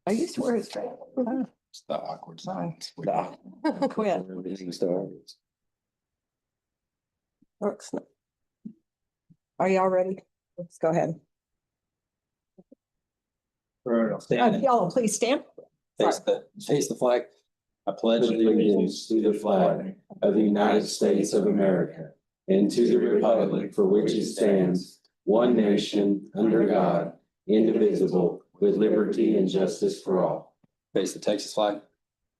I used to wear it straight. It's the awkward sign. Quit. Amazing stars. Works. Are y'all ready? Let's go ahead. Y'all, please stand. Face the flag. I pledge Allegiance to the flag of the United States of America and to the republic for which it stands, one nation, under God, indivisible, with liberty and justice for all. Face the Texas flag.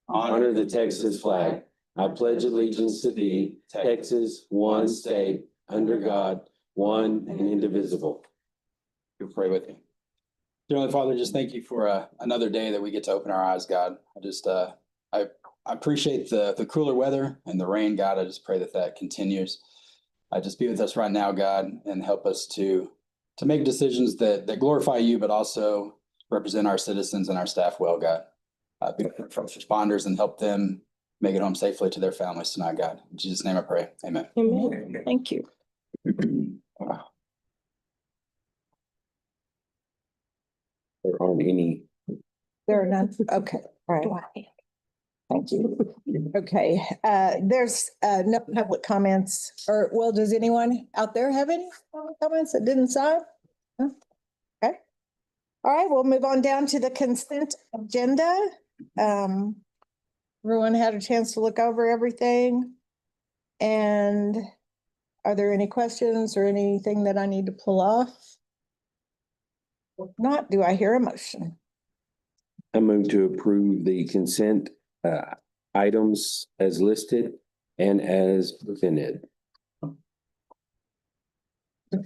Honor the Texas flag. I pledge allegiance to thee, Texas, one state, under God, one and indivisible. You pray with me. Dear Heavenly Father, just thank you for another day that we get to open our eyes, God. I appreciate the cooler weather and the rain, God. I just pray that continues. Just be with us right now, God, and help us to make decisions that glorify you, but also represent our citizens and our staff well, God. Be with our first responders and help them make it home safely to their families tonight, God. In Jesus' name I pray. Amen. Amen. Thank you. Wow. There aren't any. There are none. Okay, all right. Thank you. Okay, there's no public comments, or well, does anyone out there have any public comments that didn't sign? No? Okay. All right, we'll move on down to the consent agenda. Everyone had a chance to look over everything. And are there any questions or anything that I need to pull off? If not, do I hear a motion? I move to approve the consent items as listed and as presented. Okay,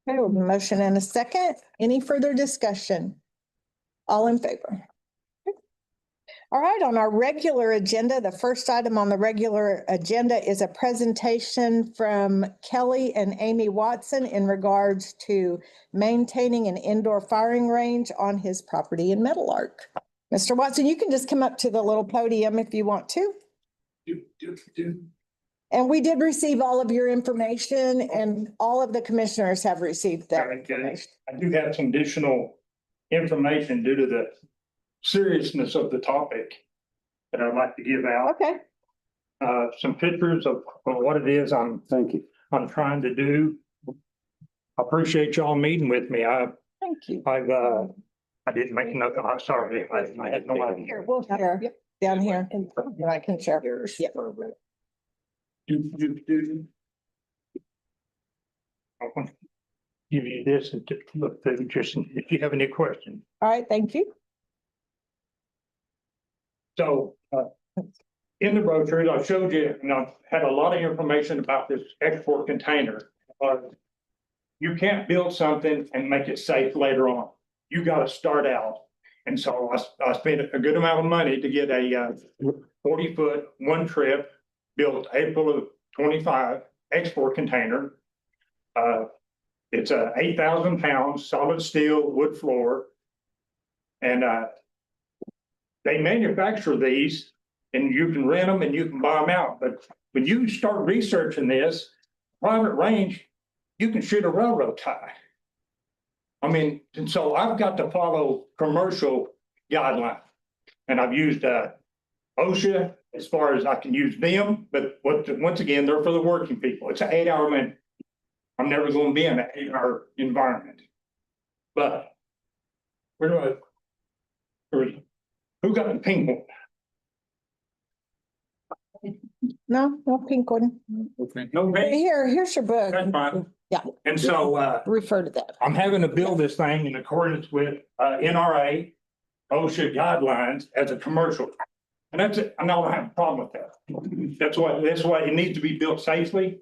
we have a motion and a second. Any further discussion? All in favor? All right, on our regular agenda, the first item on the regular agenda is a presentation from Kelly and Amy Watson in regards to maintaining an indoor firing range on his property in Metal Arc. Mr. Watson, you can just come up to the little podium if you want to. And we did receive all of your information, and all of the commissioners have received that information. I do have some additional information due to the seriousness of the topic that I'd like to give out. Okay, Some pictures of what it is I'm trying to do. I appreciate y'all meeting with me. thank you. I didn't make nothing. I'm sorry. I had no idea. Here, we'll share down here, and I can share. Yeah. I want to give you this and to look through just if you have any questions. All right, thank you. So in the brochure, I showed you, and I've had a lot of information about this export container. You can't build something and make it safe later on. You got to start out. And so I spent a good amount of money to get a 40-foot, one trip, built April of 25 export container. It's a 8,000 pounds solid steel wood floor. And they manufacture these, and you can rent them and you can buy them out. But when you start researching this, private range, you can shoot a railroad tie. I mean, and so I've got to follow commercial guidelines. And I've used OSHA as far as I can use them, but once again, they're for the working people. It's an 8-hour limit. I'm never going to be in an 8-hour environment. But who got the pink one? No pink one. No pink? Here's your book. That's fine. Yeah. And so Refer to that. I'm having to build this thing in accordance with NRA, OSHA guidelines as a commercial. And that's it. I don't have a problem with that. That's why it needs to be built safely.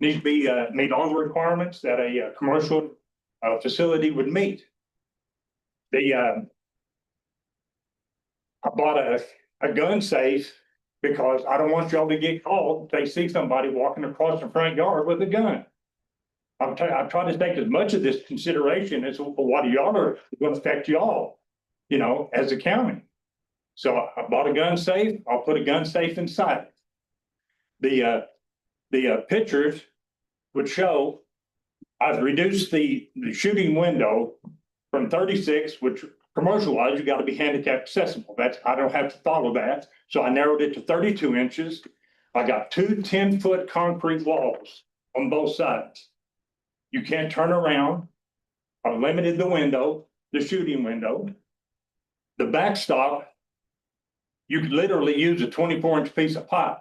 Needs to be meet all the requirements that a commercial facility would meet. I bought a gun safe because I don't want y'all to get called if they see somebody walking across the front yard with a gun. I try to take as much of this consideration as what y'all are going to affect y'all, as a county. So I bought a gun safe. I'll put a gun safe inside. The pictures would show I've reduced the shooting window from 36, which commercial wise, you gotta be handicap accessible. I don't have to follow that. So I narrowed it to 32 inches. I got two 10-foot concrete walls on both sides. You can't turn around. I limited the window, the shooting window. The backstop, you could literally use a 24-inch piece of pipe.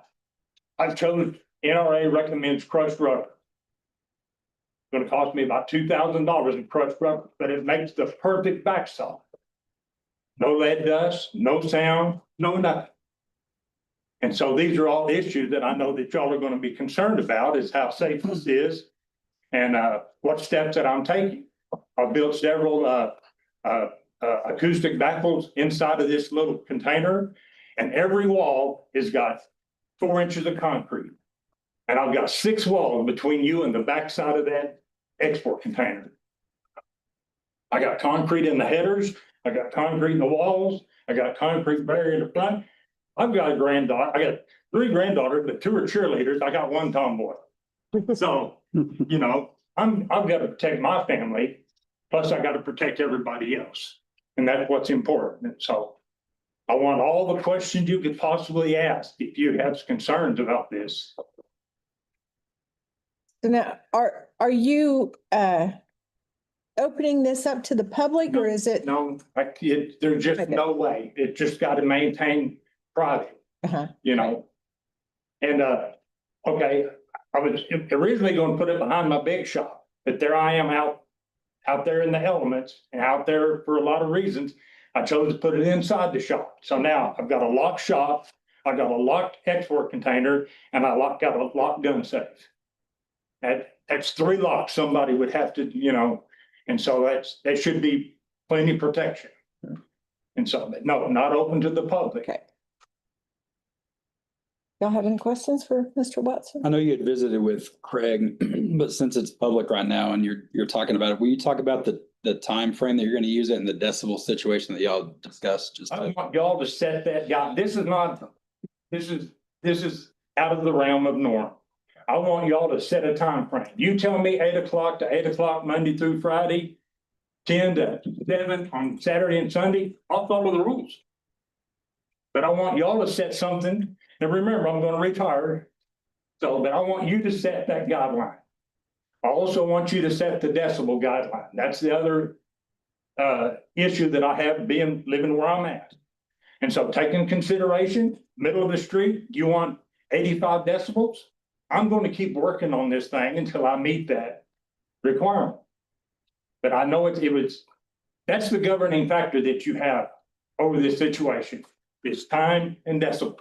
I've chosen, NRA recommends crushed rubber. It's gonna cost me about $2,000 in crushed rubber, but it makes the perfect backstop. No lead dust, no sound, no nothing. And so these are all issues that I know that y'all are gonna be concerned about, is how safe this is and what steps that I'm taking. I've built several acoustic baffles inside of this little container, and every wall has got 4 inches of concrete. And I've got 6 walls between you and the backside of that export container. I got concrete in the headers, I got concrete in the walls, I got concrete barrier in the front. I've got a granddaughter, I got 3 granddaughters, but 2 are cheerleaders, I got 1 tomboy. So, you know, I've got to protect my family, plus I got to protect everybody else. And that's what's important. And so I want all the questions you could possibly ask if you have concerns about this. So now, are you opening this up to the public, or is it? No, there's just Okay. no way. It just got to maintain private, Uh-huh. you know? And, okay, I was originally going to put it behind my big shop, but there I am out there in the elements and out there for a lot of reasons. I chose to put it inside the shop. So now I've got a locked shop, I got a locked export container, and got a locked gun safe. That's 3 locks somebody would have to, you know, and so that should be plenty of protection. And so, no, not open to the public. Okay. Y'all have any questions for Mr. Watson? I know you had visited with Craig, but since it's public right now and you're talking about it, will you talk about the time frame that you're going to use it and the decibel situation that y'all discussed? Just I want y'all to set that guy. This is out of the realm of norm. I want y'all to set a time frame. You tell me 8 o'clock to 8 o'clock, Monday through Friday, 10 to 7 on Saturday and Sunday, I'll follow the rules. But I want y'all to set something. And remember, I'm going to retire. So, but I want you to set that guideline. I also want you to set the decibel guideline. That's the other issue that I have living where I'm at. And so take in consideration, middle of the street, you want 85 decibels? I'm going to keep working on this thing until I meet that requirement. But I know that's the governing factor that you have over this situation, is time and decibels.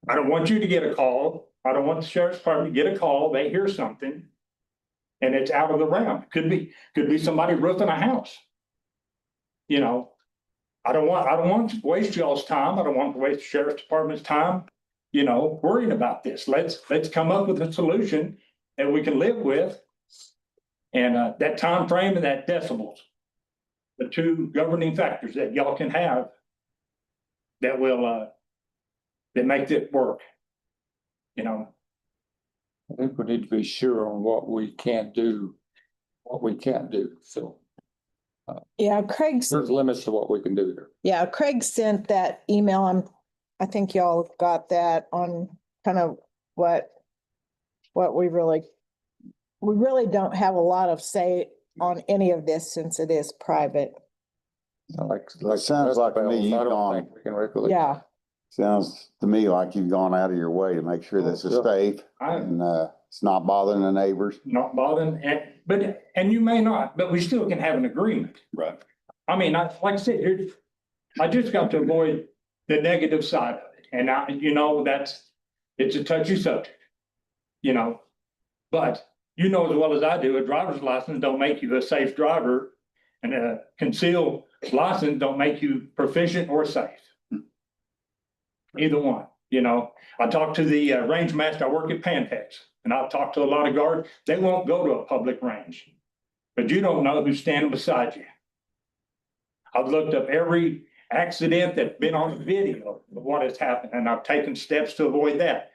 I don't want you to get a call. I don't want the sheriff's department to get a call. They hear something and it's out of the realm. Could be somebody roofing a house. You know, I don't want to waste y'all's time. I don't want to waste the sheriff's department's time, you know, worrying about this. Let's come up with a solution that we can live with. And that time frame and that decibels, the 2 governing factors that y'all can have that will that make it work, you know. I think we need to be sure on what we can do, what we can't do. So Yeah, Craig's. there's limits to what we can do here. Yeah, Craig sent that email. I think y'all got that on kind of what we really don't have a lot of say on any of this since it is private. Like sounds like to me you've I don't gone- think we can regulate. Yeah, Sounds to me like you've gone out of your way to make sure this is Yeah. safe I'm and it's not bothering the neighbors. not bothering, and you may not, but we still can have an agreement. Right. I mean, like I said, I just got to avoid the negative side of it. And you know, it's a touchy subject, you know, but you know as well as I do, a driver's license don't make you a safe driver, and a concealed license don't make you proficient or safe. Either one, you know. I talked to the range master. I work at Pantex, and I've talked to a lot of guards. They won't go to a public range, but you don't know who's standing beside you. I've looked up every accident that's been on video of what has happened, and I've taken steps to avoid that.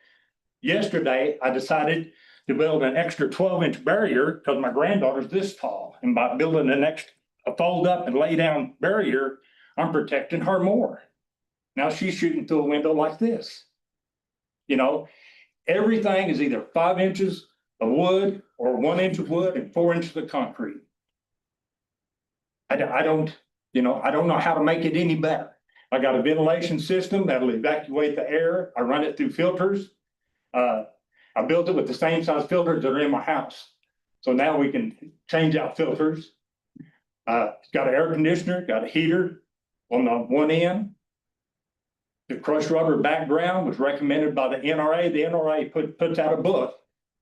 Yesterday, I decided to build an extra 12-inch barrier because my granddaughter's this tall, and by building an extra a fold up and lay down barrier, I'm protecting her more. Now she's shooting through a window like this. You know, everything is either 5 inches of wood or 1 inch of wood and 4 inches of concrete. I don't, I don't know how to make it any better. I got a ventilation system that'll evacuate the air. I run it through filters. I built it with the same size filters that are in my house. So now we can change out filters. It's got an air conditioner, got a heater on the one end. The crushed rubber background was recommended by the NRA. The NRA puts out a book,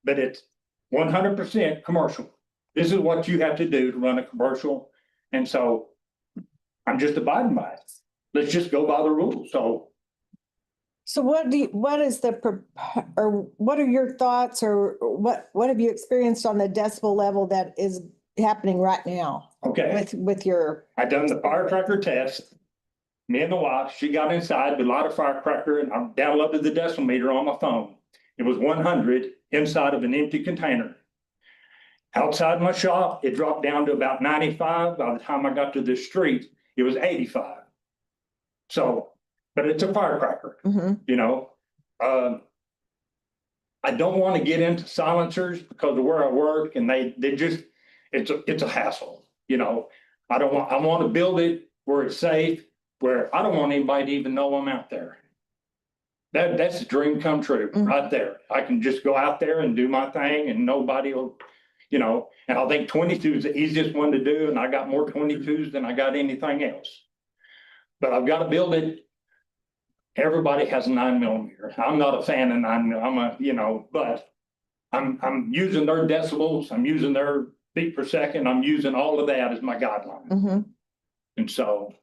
but it's 100% commercial. This is what you have to do to run a commercial. And so I'm just abiding by it. Let's just go by the rules. So what are your thoughts, or what have you experienced on the decibel level that is happening right now? Okay. With your. I done the firecracker test. Me and the wife, she got inside, we light a firecracker, and I downloaded the decibel meter on my phone. It was 100 inside of an empty container. Outside my shop, it dropped down to about 95. By the time I got to the street, it was 85. So, but it's a firecracker, I don't want to get into silencers because of where I work, and they just, it's a hassle, I want to build it where it's safe, where I don't want anybody to even know I'm out there. That's a dream come true right there. I can just go out there and do my thing and nobody will, and I think 22 is the easiest one to do. And I got more 22s than I got anything else. But I've got to build it. Everybody has a 9mm. I'm not a fan of 9mm. But I'm using their decibels. I'm using their beat per second. I'm using all of that as my guideline. And so,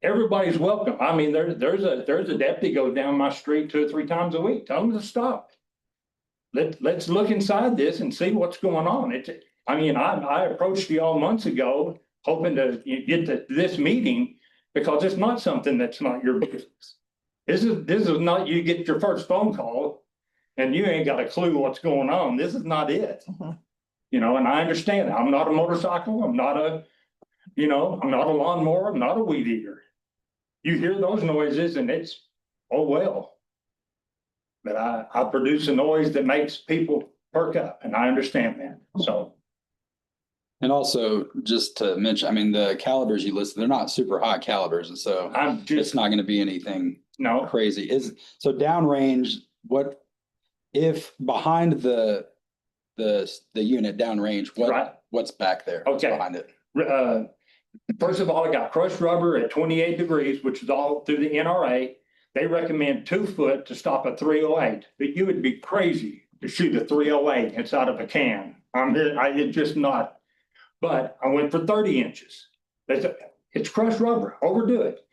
everybody's welcome. I mean, there's a deputy goes down my street 2 or 3 times a week. Tell them to stop. Let's look inside this and see what's going on. I approached you all months ago, hoping to get to this meeting because it's not something that's not your business. This is not you get your first phone call and you ain't got a clue what's going on. This is not it. And I understand. I'm not a motorcycle. I'm not a lawnmower. I'm not a weed eater. You hear those noises and it's, oh, well. But I produce a noise that makes people perk up, and I understand that. So. And also, just to mention, the calibers you listed, they're not super high calibers, and so it's not going to be anything crazy. So downrange, what if behind the unit downrange, what's back there? What's behind it? First of all, I got crushed rubber at 28 degrees, which is all through the NRA. They recommend 2 foot to stop a 308, but you would be crazy to shoot a 308 inside of a can. It's just not. But I went for 30 inches. It's crushed rubber. Overdo it.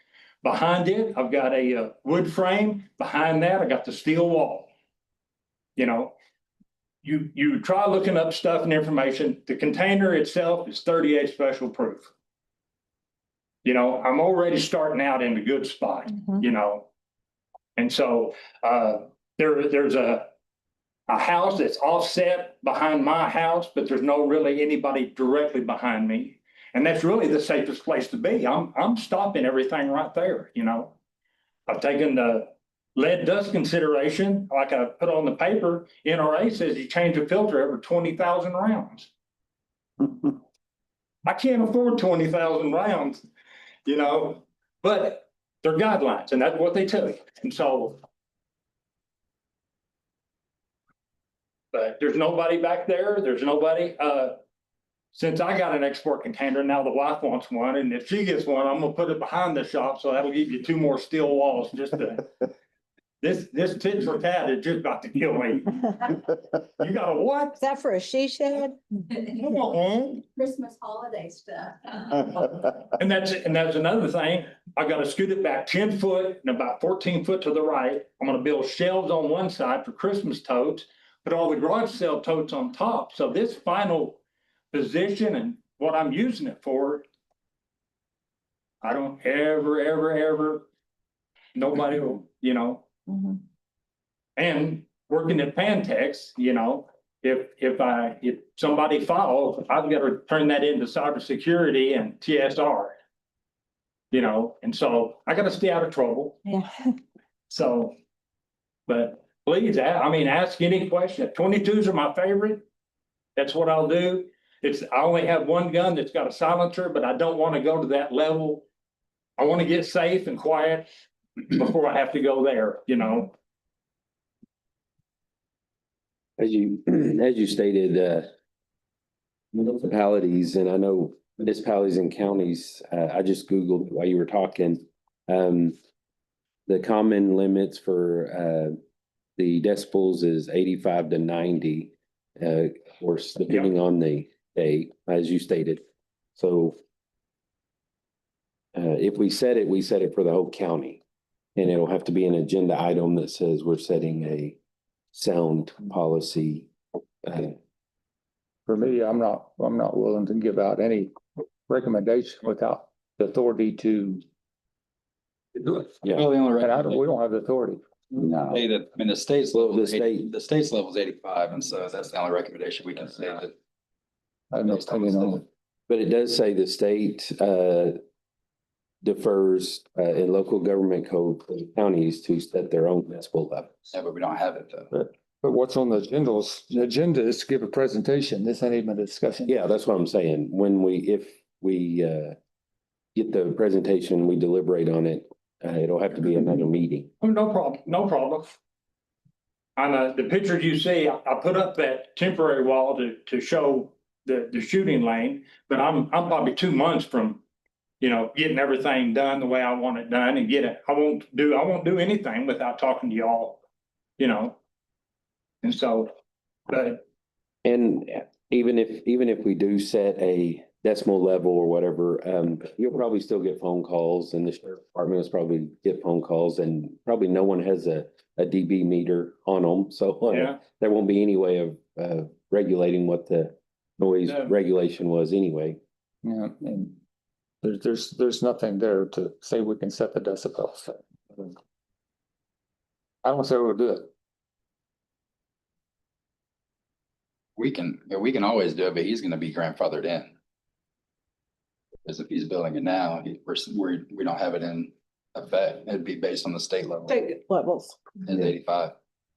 Behind it, I've got a wood frame. Behind that, I got the steel wall. You try looking up stuff and information. The container itself is 38 special proof. I'm already starting out in a good spot, And so there's a house that's offset behind my house, but there's no really anybody directly behind me. And that's really the safest place to be. I'm stopping everything right there, I've taken the lead dust consideration, like I put on the paper. NRA says you change a filter every 20,000 rounds. I can't afford 20,000 rounds, but they're guidelines, and that's what they tell you. And so, but there's nobody back there. There's nobody. Since I got an export container, now the wife wants one, and if she gets one, I'm gonna put it behind the shop, so that'll give you 2 more steel walls. Just to this tit for tat is just about to kill me. You got a what? Is that for a she shed? Christmas holiday stuff. And that's another thing. I got to scoot it back 10 foot and about 14 foot to the right. I'm going to build shelves on one side for Christmas totes, put all the garage sale totes on top. So this final position and what I'm using it for, I don't ever, nobody will, And working at Pantex, if somebody files, I've got to turn that into cybersecurity and TSR. You know, and so I got to stay out of trouble. Yeah. So, but please, ask any question. 22s are my favorite. That's what I'll do. I only have one gun that's got a silencer, but I don't want to go to that level. I want to get safe and quiet before I have to go there, you know? As you stated, municipalities, and I know municipalities and counties, I just Googled while you were talking. The common limits for the decibels is 85 to 90. Of course, depending on the day, as you stated. So if we set it for the whole county. And it'll have to be an agenda item that says we're setting a sound policy. For me, I'm not willing to give out any recommendation without the authority to do it. Yeah. Well, the only We don't have the authority. No. say that, I mean, the state's level, The the state's level is 85, and so that's the only recommendation we can say that. I have no opinion on it. But it does say the state defers in local government code for the counties to set their own decibel level. Yeah, but we don't have it though. But what's on the agenda is to give a presentation. This ain't even a discussion. Yeah, that's what I'm saying. If we get the presentation, we deliberate on it, it'll have to be another meeting. Oh, no problem, no problem. On the pictures you see, I put up that temporary wall to show the shooting lane, but I'm probably 2 months from, you know, getting everything done the way I want it done and I won't do anything without talking to y'all, you know? And so, but And even if we do set a decimal level or whatever, you'll probably still get phone calls, and the sheriff department will probably get phone calls, and probably no one has a dB meter on them. So yeah, there won't be any way of regulating what the noise No. regulation was anyway. Yeah, and there's nothing there to say we can set the decibels. I don't say we'll do it. We can always do it, but he's gonna be grandfathered in. Because if he's building it now, we don't have it in effect. It'd be based on the state level. State levels. It's 85.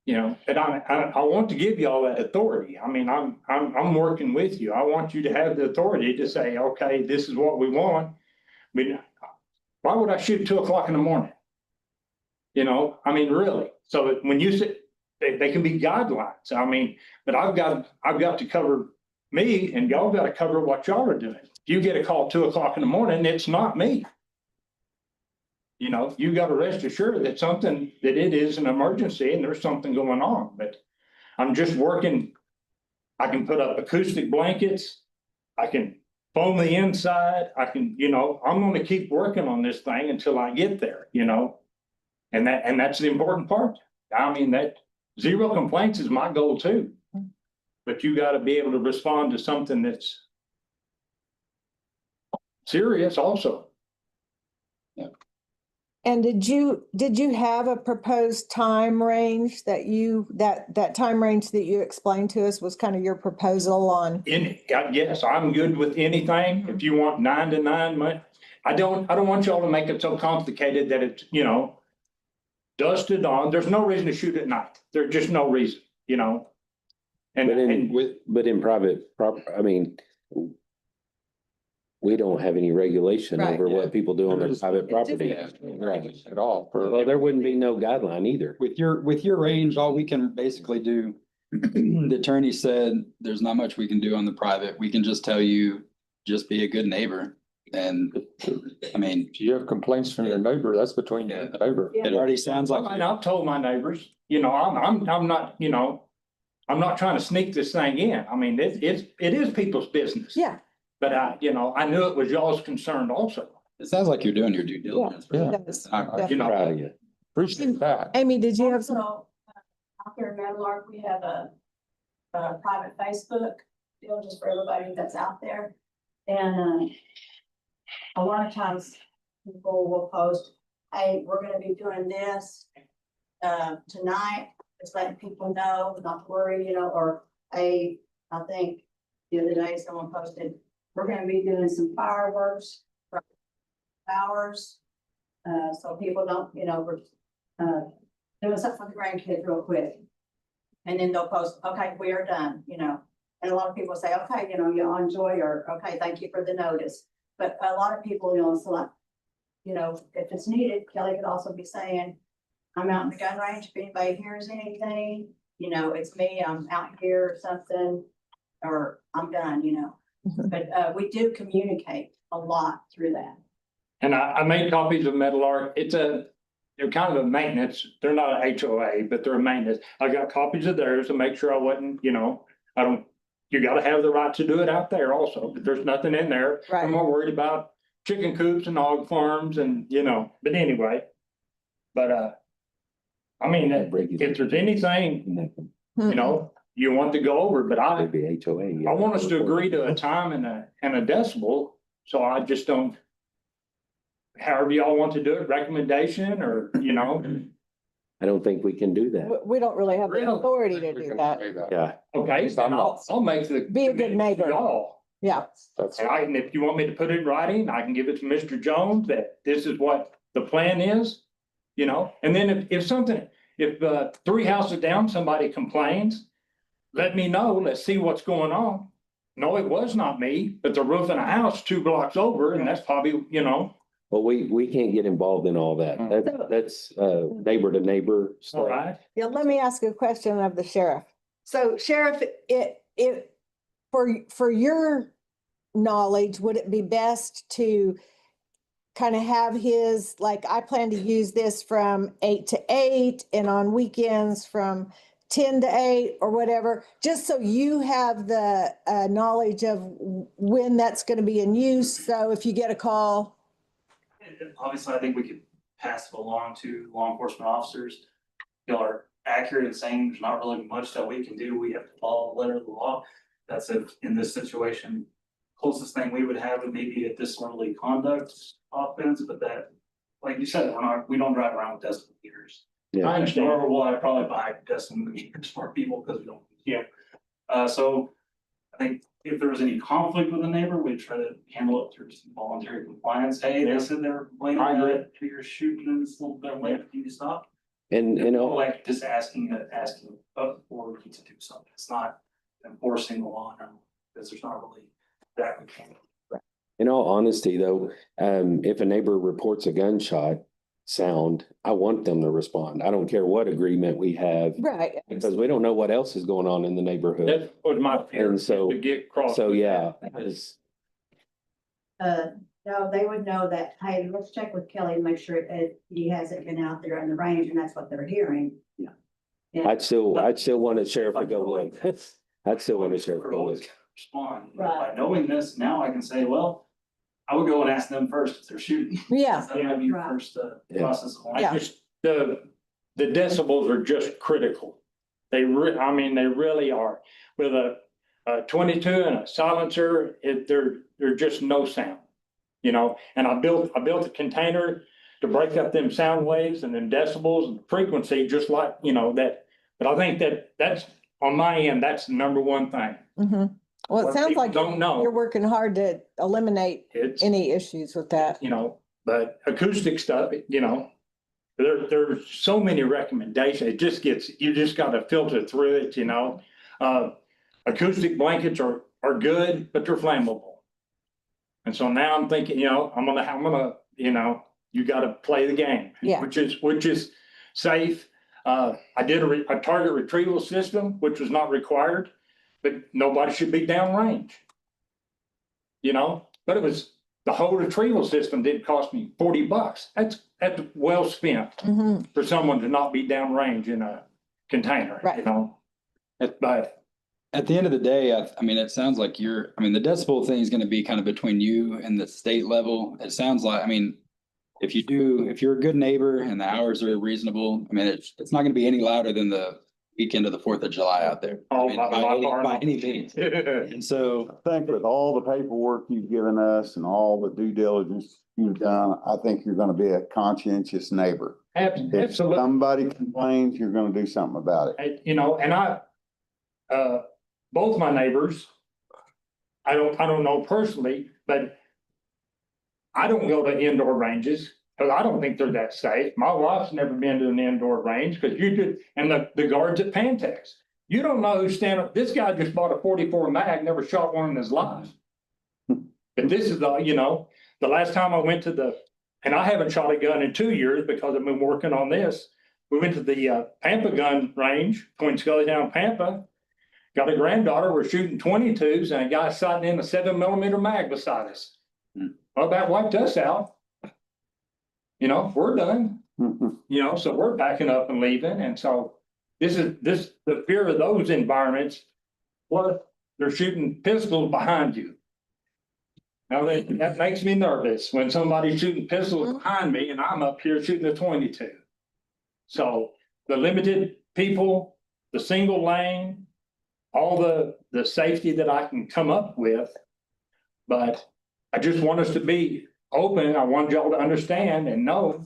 you know, and I want to give y'all that authority. I mean, I'm working with you. I want you to have the authority to say, okay, this is what we want. I mean, why would I shoot 2 o'clock in the morning? You know, I mean, really. So when you say they can be guidelines, I mean, but I've got to cover me, and y'all got to cover what y'all are doing. You get a call 2 o'clock in the morning, it's not me. You know, you got to rest assured that it is an emergency and there's something going on, but I'm just working. I can put up acoustic blankets. I can foam the inside. You know, I'm going to keep working on this thing until I get there, you know, and that's the important part. I mean, that zero complaints is my goal too, but you got to be able to respond to something that's serious also. And did you have a proposed time range that time range that you explained to us was kind of your proposal on? Yes, I'm good with anything. If you want 9 to 9 months, I don't want y'all to make it so complicated that it's, you know, dusted on. There's no reason to shoot at night. There's just no reason, you know. But in private property, I mean, we don't have any regulation Right. over what people do on their private property. At all. Well, there wouldn't be no guideline either. With your range, all we can basically do, the attorney said, there's not much we can do on the private. We can just tell you, just be a good neighbor. And I mean, If you have complaints from your neighbor, that's between you and the neighbor. it already sounds like. And I've told my neighbors, you know, I'm not, you know, I'm not trying to sneak this thing in. I mean, it is people's business. Yeah. But I knew it was y'all's concern also. It sounds like you're doing your due diligence. Yeah. It does. You know, Proud of you. Appreciate that. Amy, did you have some? Also, out here in Meadowlark, we have a private Facebook deal just for everybody that's out there. And a lot of times people will post, hey, we're gonna be doing this tonight. Just letting people know, not to worry, you know, or I think the other day someone posted, we're gonna be doing some fireworks for hours. So people don't, we're, doing something for the grandkids real quick. And then they'll post, okay, we are done, and a lot of people say, okay, y'all enjoy, or, okay, thank you for the notice. But a lot of people, it's like, if it's needed, Kelly could also be saying, I'm out in the gun range, if anybody hears anything, it's me, I'm out here or something, or I'm done, Mhm. But, we do communicate a lot through that. And I made copies of Metal Art. They're kind of a maintenance. They're not an HOA, but they're a maintenance. I got copies of theirs to make sure I wasn't, you gotta have the right to do it out there also, but there's nothing in there. I'm Right. more worried about chicken coops and hog farms and, but anyway. But, I mean, if there's anything, you want to go over, but I want us to agree to a time and a decibel, so I just don't. However y'all want to do it, recommendation or, I don't think we can do that. We don't really have the Really? authority to do that. Yeah, okay, then I'll make the. Be a good neighbor. Y'all. Yeah. That's, And if you want me to put it in writing, I can give it to Mr. Jones that this is what the plan is, and then if 3 houses down, somebody complains, let me know, let's see what's going on. No, it was not me, but the roof in a house 2 blocks over, and that's probably, but we can't get involved in all that. That's neighbor to neighbor all stuff. right. Yeah, let me ask a question of the sheriff. So Sheriff, for your knowledge, would it be best to kind of have his, like, I plan to use this from 8 to 8 and on weekends from 10 to 8 or whatever, just so you have the knowledge of when that's going to be in use. So if you get a call. Obviously, I think we could pass it along to law enforcement officers. Y'all are accurate in saying there's not really much that we can do. We have to follow the letter of the law. That's if in this situation, closest thing we would have would maybe a disorderly conduct offense, but that, like you said, we don't drive around with decimal meters. Yeah. I understand. Nor will I probably buy decimal meters for people because we don't. Yeah. So I think if there was any conflict with a neighbor, we'd try to handle it through some voluntary compliance. Hey, they said they were complaining I agree. that you're shooting in this little bit late, can you stop? And, Or like just asking for you to do something. It's not enforcing the law, no, because there's not really that we can. in all honesty though, if a neighbor reports a gunshot sound, I want them to respond. I don't care what agreement we have. Right. Because we don't know what else is going on in the neighborhood. That was my fear, And so- to get crossed. So, with yeah, that. No, they would know that, hey, let's check with Kelly and make sure he hasn't been out there in the range, and that's what they're hearing. I'd still want a sheriff to go look. I'd still want a sheriff to We're go always look. gonna respond. Right. By knowing this, now I can say, well, I would go and ask them first if they're shooting. Yeah. That would be your Right. first Yeah. process of Yeah. law. Just, the decibels are just critical. They really are. With a 22 and a silencer, there's just no sound. And I built a container to break up them sound waves and then decibels and frequency, just like, that. But I think that's, on my end, that's the number one thing. Mhm. Well, it What sounds people like don't know. you're working hard to eliminate It's, any issues with that. but acoustic stuff, there's so many recommendations. You just gotta filter through it. Acoustic blankets are good, but they're flammable. And so now I'm thinking, I'm gonna, you gotta play the game. Yeah. Which is safe. I did a target retrieval system, which was not required, but nobody should be downrange. But it was, the whole retrieval system didn't cost me $40. That's well spent Mhm. for someone to not be downrange in a container, Right. But At the end of the day, I mean, it sounds like the decibel thing is gonna be kind of between you and the state level. It sounds like, if you're a good neighbor and the hours are reasonable, it's not gonna be any louder than the weekend of the 4th of July out there. Oh, By any means. And so, I think with all the paperwork you've given us and all the due diligence you've done, I think you're gonna be a conscientious neighbor. If absolutely. somebody complains, you're gonna do something about it. And both my neighbors. I don't know personally, but I don't go to indoor ranges because I don't think they're that safe. My wife's never been to an indoor range because you could, and the guards at Pantex, you don't know who's standing. This guy just bought a 44 mag, never shot one in his life. But this is the last time I went to and I haven't shot a gun in 2 years because I've been working on this. We went to the Pampa gun range, Point Scully down Pampa. Got a granddaughter, we're shooting 22s and a guy sighting in a 7mm mag beside us. Well, that wiped us out. We're done, so we're backing up and leaving. And so the fear of those environments, plus they're shooting pistols behind you. Now that makes me nervous when somebody's shooting pistols behind me and I'm up here shooting a 22. So the limited people, the single lane, all the safety that I can come up with. But I just want us to be open. I want y'all to understand and know,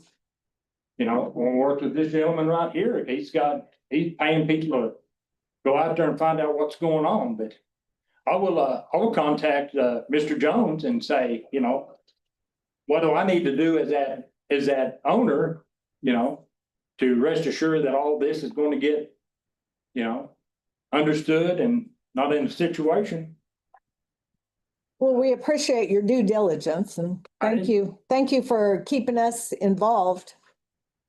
when we work with this gentleman right here, he's paying people to go out there and find out what's going on. But I will contact Mr. Jones and say, what do I need to do as that owner, to rest assured that all this is going to get, understood and not in a situation. Well, we appreciate your due diligence and thank you. Thank you for keeping us involved.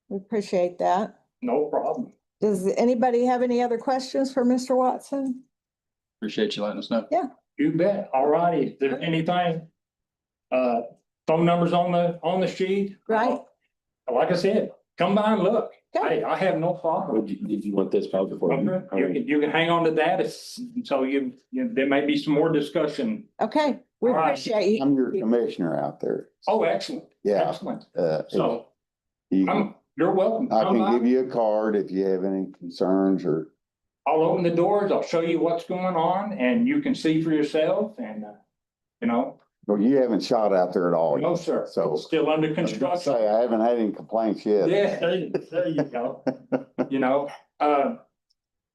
We appreciate that. No problem. Does anybody have any other questions for Mr. Watson? Appreciate you letting us know. Yeah. You bet. All righty. If there's anything, phone numbers on the sheet. Right. Like I said, come by and look. Okay. Hey, I have no problem. Did you want this probably for? You can hang on to that. So there may be some more discussion. Okay, we All right. appreciate you. I'm your commissioner out there. Oh, excellent. Yeah. Excellent. So So you're welcome. I Come can by. give you a card if you have any concerns or. I'll open the doors. I'll show you what's going on and you can see for yourself and, Well, you haven't shot out there at all. no, sir. So Still under I was gonna construction. say, I haven't had any complaints yet. Yeah, there you go.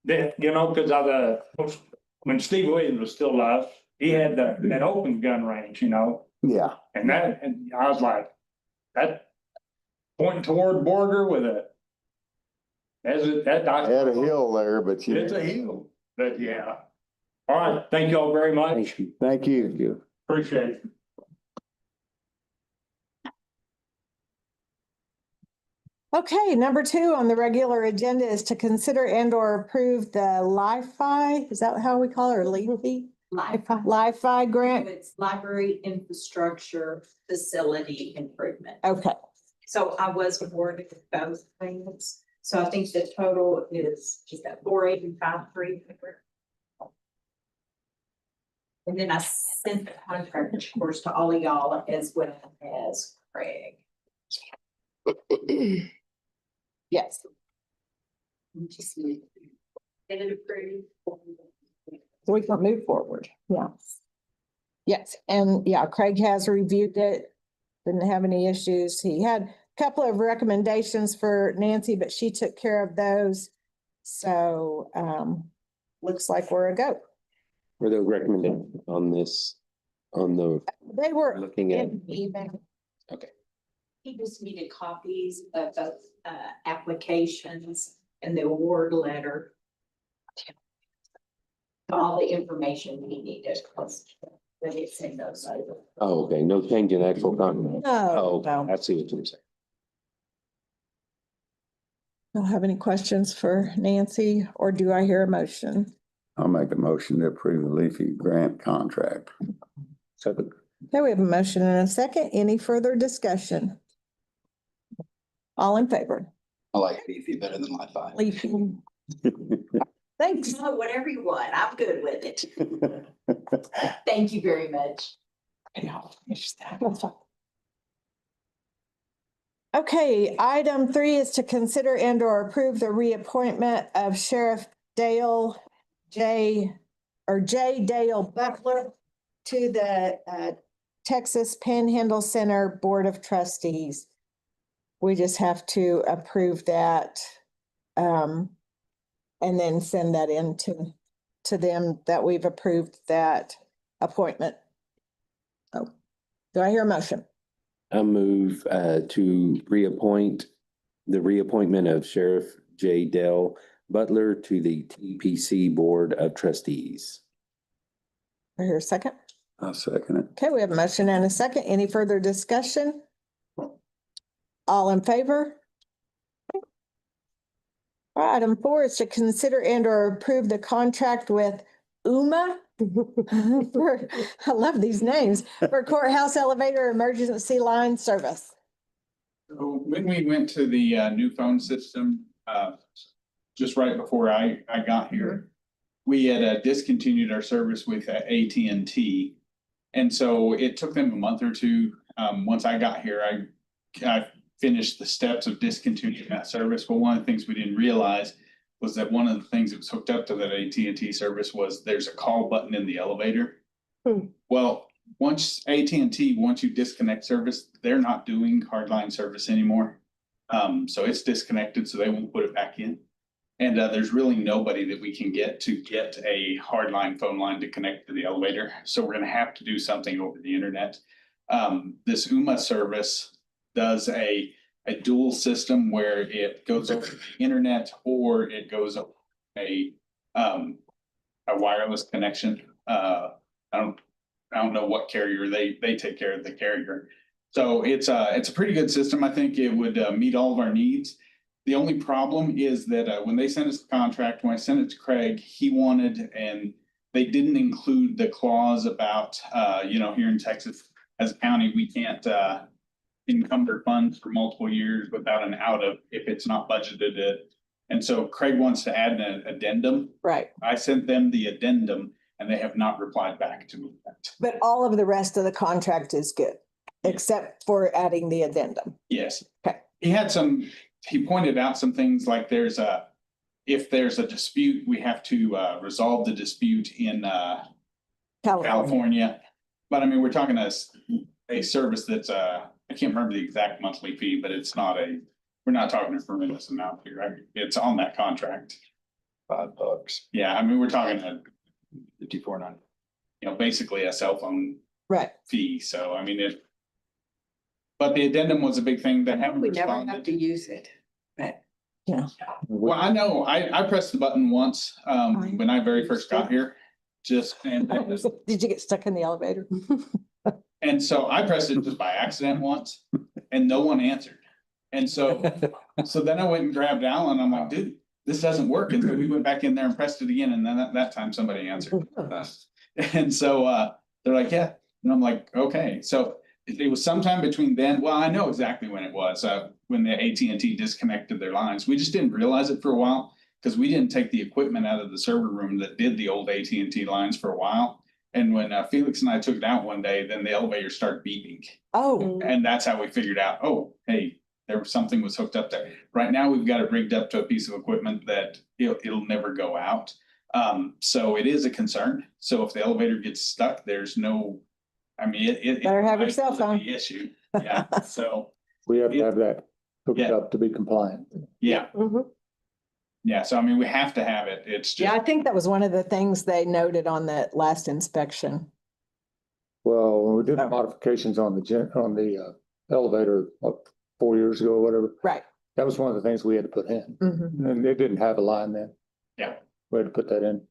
Because when Steve Williams was still alive, he had that open gun range, Yeah, and I was like, that pointing toward border with I had a hill there, but it's a hill, but yeah. All right, thank you all very much. Thank you. Appreciate it. Okay, number 2 on the regular agenda is to consider and or approve the Li-Fi, is that how we call it, or LIFI? Li-Fi grant? It's library infrastructure facility improvement. Okay, So I was awarded both things. So I think the total is that 485,300. And then I sent the contract, of course, to all of y'all as well as Craig. yes. Just get it approved. So we can move forward. Yes. Yes, and yeah, Craig has reviewed it. Didn't have any issues. He had a couple of recommendations for Nancy, but she took care of those. So looks like we're a go. Were those recommendations on this, They were looking at? in email. Okay. He just needed copies of both applications and the award letter. All the information he needed was when he sent those over. Oh, okay, no change in actual contract. No, Oh, no. I see what you're saying. Don't have any questions for Nancy, or do I hear a motion? I'll make a motion to approve the Leafy grant contract. Second. Okay, we have a motion and a second. Any further discussion? All in favor? I like Beefy better than Li-Fi. Leafy. Thanks. No, whatever you want, I'm good with it. Thank you very much. Okay, item 3 is to consider and or approve the reappointment of Sheriff J. Dale Butler to the Texas Panhandle Center Board of Trustees. We just have to approve that and then send that in to to them that we've approved that appointment. Oh, do I hear a motion? I move to reappoint the reappointment of Sheriff J. Dell Butler to the TPC Board of Trustees. I hear a second. I'll second it. Okay, we have a motion and a second. Any further discussion? All in favor? Item 4 is to consider and or approve the contract with UMA. I love these names, for courthouse elevator emergency line service. So when we went to the new phone system, just right before I got here, we had discontinued our service with AT&T. And so it took them a month or two. Once I got here, I finished the steps of discontinuing that service. But one of the things we didn't realize was that one of the things that was hooked up to that AT&T service was there's a call button in the elevator. Well, once you disconnect service, they're not doing hardline service anymore. So it's disconnected, so they won't put it back in. And there's really nobody that we can get a hardline phone line to connect to the elevator. So we're gonna have to do something over the internet. This UMA service does a dual system where it goes over the internet or it goes over a wireless connection. I don't know what carrier they take care of the carrier. So it's a pretty good system. I think it would meet all of our needs. The only problem is that when they sent us the contract, when I sent it to Craig, he wanted, and they didn't include the clause about, here in Texas, as a county, we can't encumber funds for multiple years without an out of if it's not budgeted. And so Craig wants to add an addendum. Right. I sent them the addendum and they have not replied back to me yet. But all of the rest of the contract is good, except for adding the addendum. Yes. Okay. He pointed out some things like if there's a dispute, we have to resolve the dispute in California. But I mean, we're talking a service that's I can't remember the exact monthly fee, but it's not we're not talking a tremendous amount here. It's on that contract. $5. Yeah, I mean, we're talking $54.90. Basically a cell phone Right. fee. So I mean, but the addendum was a big thing that haven't We never responded. have to use it, but. Well, I know, I pressed the button once, when I very first got here, Did you get stuck in the elevator? and so I pressed it just by accident once and no one answered. And so then I went and grabbed Alan. I'm like, dude, this doesn't work. And so we went back in there and pressed it again. And then that time somebody answered. And so they're like, yeah. And I'm like, okay. So it was sometime between then. Well, I know exactly when it was, when the AT&T disconnected their lines. We just didn't realize it for a while because we didn't take the equipment out of the server room that did the old AT&T lines for a while. And when Felix and I took it out one day, then the elevator started beeping. Oh. And that's how we figured out, oh, hey, something was hooked up there. Right now, we've got it rigged up to a piece of equipment that it'll never go out. So it is a concern. So if the elevator gets stuck, there's no, I mean, it Better have your cell might be phone. the issue. Yeah, so, We have to have that hooked Yeah. up to be compliant. yeah, Mhm. yeah. So I mean, we have to have it. It's Yeah, I just, think that was one of the things they noted on that last inspection. Well, when we did the modifications on the elevator, 4 years ago or whatever, Right. that was one of the things we had to put in. Mhm. And they didn't have a line then. Yeah. We had to put that in.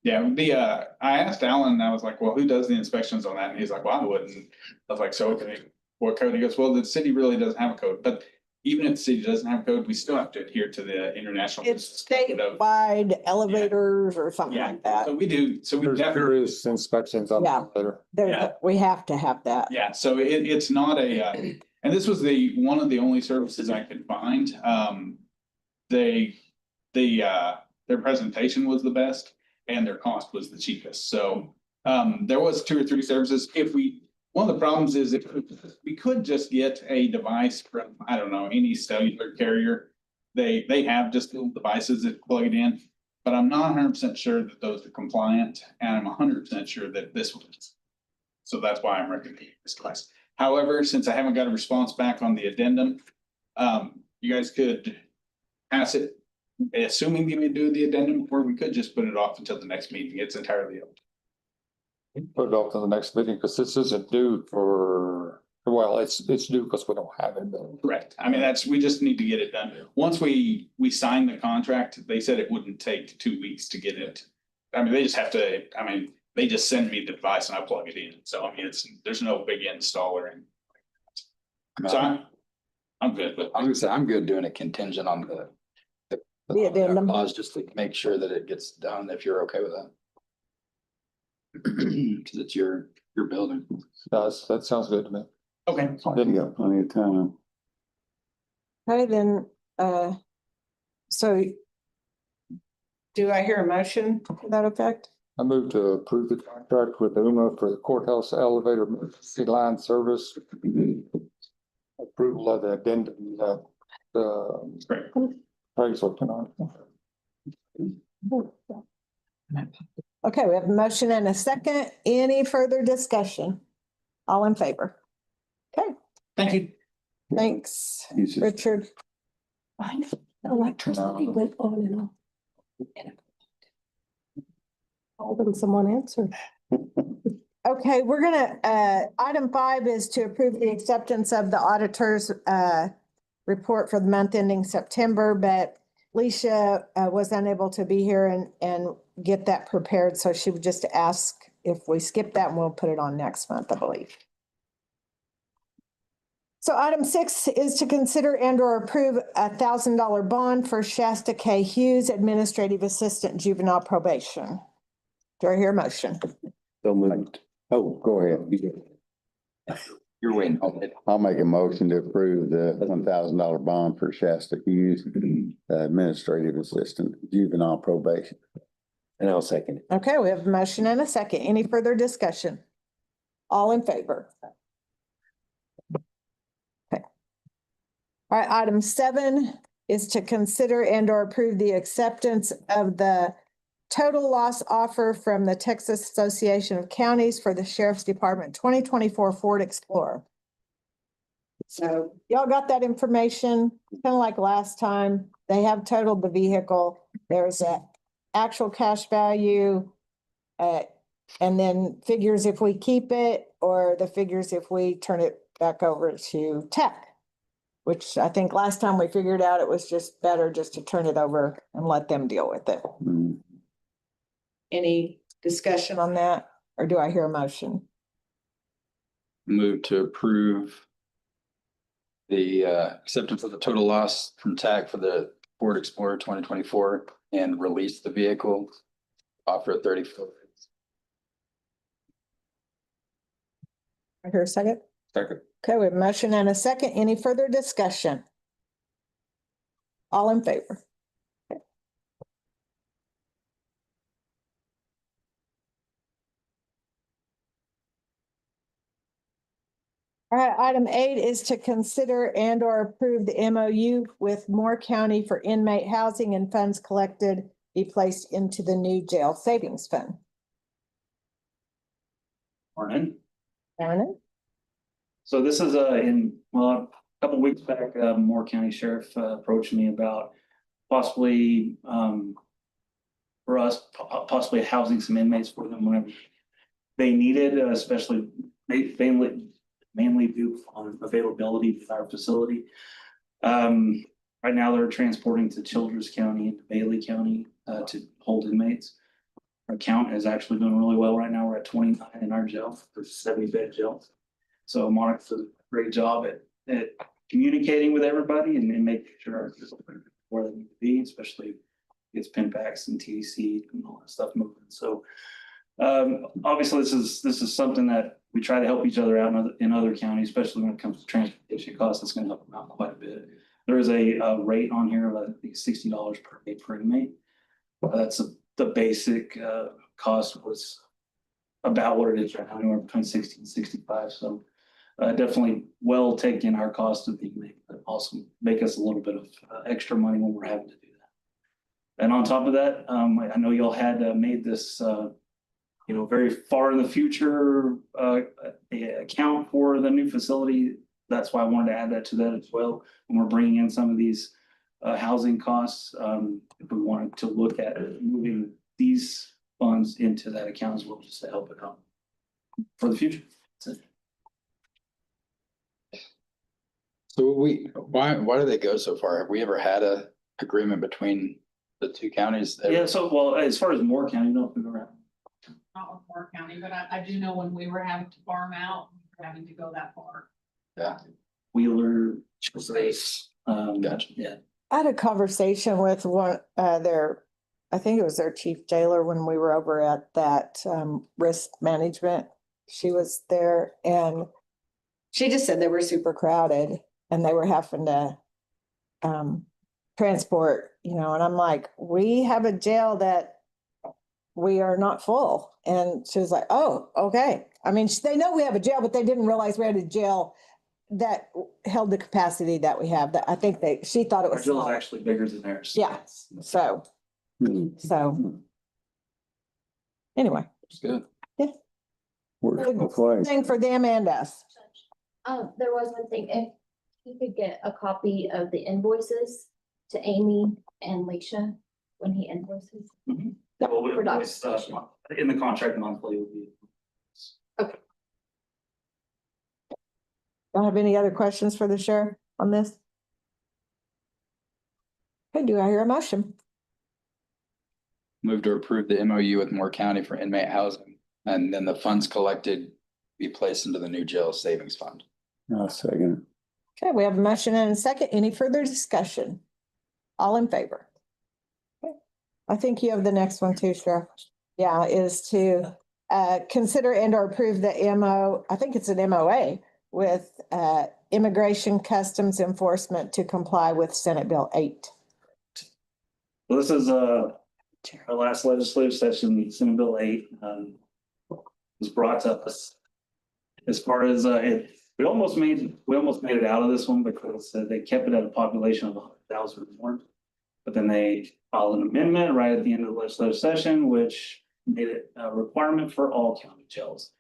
yeah, I asked Alan, and I was like, well, who does the inspections on that? And he's like, well, I wouldn't. I was like, so okay, what code? He goes, well, the city really doesn't have a code, but even if the city doesn't have a code, we still have to adhere to the international. It's Code of- statewide elevators or something Yeah, like that. so we do, so we There definitely, is inspections on the Yeah. elevator. Yeah. We have to have that. yeah, so it's not and this was one of the only services I could find. Their presentation was the best and their cost was the cheapest. So there was 2 or 3 services. One of the problems is if we could just get a device from, I don't know, any cellular carrier. They have just little devices that plug it in, but I'm not 100% sure that those are compliant, and I'm 100% sure that this one is. So that's why I'm recommending this class. However, since I haven't got a response back on the addendum, you guys could pass it assuming we do the addendum, or we could just put it off until the next meeting. It's entirely up. Put it off to the next meeting, because this isn't due for, well, it's due because we don't have it, but. Correct. I mean, we just need to get it done. Once we sign the contract, they said it wouldn't take 2 weeks to get it. I mean, they just have to, they just send me the device and I plug it in. So I mean, there's no big install or anything. So I'm good with. I was gonna say, I'm good doing a contingent on The addendum. clause, just to make sure that it gets done, if you're okay with that. Cause it's your building. That sounds good to me. Okay. You got plenty of time. Okay, then, so do I hear a motion to that effect? I move to approve the contract with UMA for the courthouse elevator emergency line service. Approval of the addendum that, Great. Craig's working on. Okay, we have a motion and a second. Any further discussion? All in favor? Okay, Thank you. thanks, He's just- Richard. Electricity went on and on. All them someone answered. Okay, we're gonna, item 5 is to approve the acceptance of the auditor's, report for the month ending September, but Leisha, was unable to be here and get that prepared, so she would just ask if we skip that and we'll put it on next month, I believe. So item 6 is to consider and or approve $1,000 bond for Shasta K. Hughes, Administrative Assistant Juvenile Probation. Do I hear a motion? So moved. Oh, go ahead. You're waiting on it. I'll make a motion to approve the $1,000 bond for Shasta Hughes, Administrative Assistant Juvenile Probation. And I'll second it. Okay, we have a motion and a second. Any further discussion? All in favor? Okay. All right, item 7 is to consider and or approve the acceptance of the total loss offer from the Texas Association of Counties for the Sheriff's Department 2024 Ford Explorer. So y'all got that information, kind of like last time. They have totaled the vehicle. There's a actual cash value, and then figures if we keep it, or the figures if we turn it back over to tech, which I think last time we figured out it was just better just to turn it over and let them deal with it. Any discussion on that, or do I hear a motion? Move to approve the acceptance of the total loss from TAC for the Ford Explorer 2024 and release the vehicle. Offer a 34. I hear a second. Second. Okay, we have a motion and a second. Any further discussion? All in favor? Okay. All right, item 8 is to consider and or approve the MOU with Moore County for inmate housing and funds collected be placed into the new jail savings fund. Morning. Aaron? So this is a couple of weeks back, Moore County Sheriff approached me about possibly for us, possibly housing some inmates for them whenever they needed, especially mainly due on availability with our facility. Right now they're transporting to Childress County and Bailey County to hold inmates. Our count is actually doing really well right now. We're at 29 in our jail, for 70-bed jail. So Monica does a great job at communicating with everybody and making sure our where they need to be, especially gets pin packs and TDC and all that stuff moving. So obviously this is something that we try to help each other out in other counties, especially when it comes to transportation costs. It's going to help them out quite a bit. There is a rate on here of I think $60 per day per inmate. That's the basic cost was about what it is right now, anywhere between 60 and 65. So definitely well taken our cost of the inmate, but also make us a little bit of extra money when we're having to do that. And on top of that, I know y'all had made this very far in the future account for the new facility. That's why I wanted to add that to that as well. When we're bringing in some of these housing costs, if we wanted to look at moving these funds into that account as well, just to help it out for the future. That's it. So why do they go so far? Have we ever had a agreement between the two counties? Yeah, so, well, as far as Moore County, no, we were at. Not with Moore County, but I do know when we were having to farm out, we were having to go that far. Yeah. Wheeler, Chilliwack, Gotcha. yeah. I had a conversation with one, I think it was their chief jailer when we were over at that, risk management. She was there and she just said they were super crowded and they were having to, transport, and I'm like, we have a jail that we are not full. And she was like, oh, okay. I mean, they know we have a jail, but they didn't realize we had a jail that held the capacity that we have. That I think she thought it Our was jail is small. actually bigger than theirs. Yeah. So anyway, It's good. Works both ways. thing for them and us. There was one thing, if you could get a copy of the invoices to Amy and Leisha when he invoices. Well, we- For it's, in the contract monthly would be. Don't have any other questions for the sheriff on this? Okay, do I hear a motion? Move to approve the MOU with Moore County for inmate housing, and then the funds collected be placed into the new jail savings fund. I'll second. Okay, we have a motion and a second. Any further discussion? All in favor? Okay. I think you have the next one too, Sheriff. Yeah, is to consider and or approve the I think it's an MOA with Immigration Customs Enforcement to comply with Senate Bill 8. Well, this is our last legislative session, Senate Bill 8, was brought to us. As far as we almost made it out of this one because they kept it at a population of 100,000 or more. But then they filed an amendment right at the end of the legislative session, which made it a requirement for all county jails.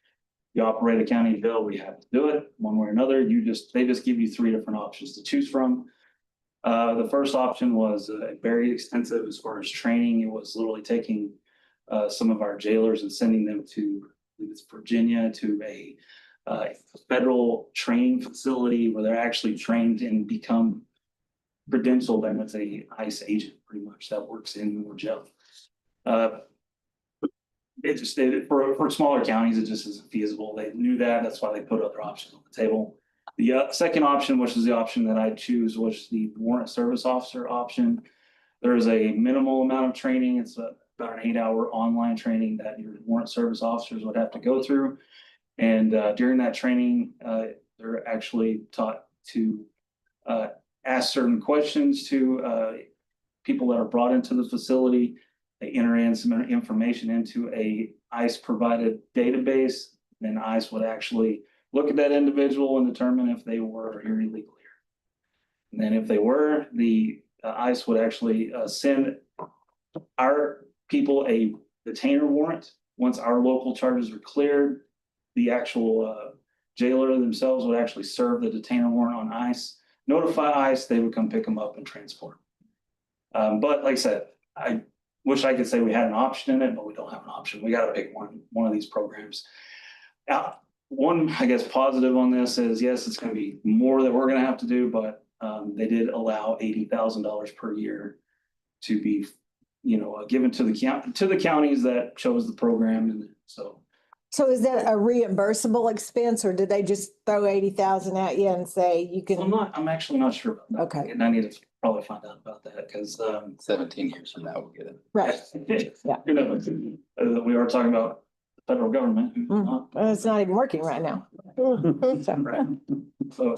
You operate a county jail, we have to do it one way or another. They just give you 3 different options to choose from. The first option was very extensive as far as training. It was literally taking some of our jailers and sending them to Virginia to a federal training facility where they're actually trained and become credentialed as a ICE agent, pretty much, that works in Moore jail. For smaller counties, it just isn't feasible. They knew that. That's why they put other options on the table. The second option, which is the option that I choose, was the warrant service officer option. There is a minimal amount of training. It's about an 8-hour online training that your warrant service officers would have to go through. And during that training, they're actually taught to ask certain questions to people that are brought into the facility. They enter in some information into a ICE provided database. Then ICE would actually look at that individual and determine if they were here illegally. And then if they were, the ICE would actually send our people a detainer warrant. Once our local charges are cleared, the actual jailer themselves would actually serve the detainer warrant on ICE, notify ICE, they would come pick them up and transport. But like I said, I wish I could say we had an option in it, but we don't have an option. We got to pick one of these programs. One, I guess, positive on this is, yes, it's going to be more that we're going to have to do, but they did allow $80,000 per year to be, given to the counties that chose the program, and so. So is that a reimbursable expense or did they just throw 80,000 at you and say you can? I'm actually not sure about that. Okay. And I need to probably find out about that because 17 years from now, we'll get it. Right. Yeah. We are talking about the federal government. Well, it's not even working right now. Right. So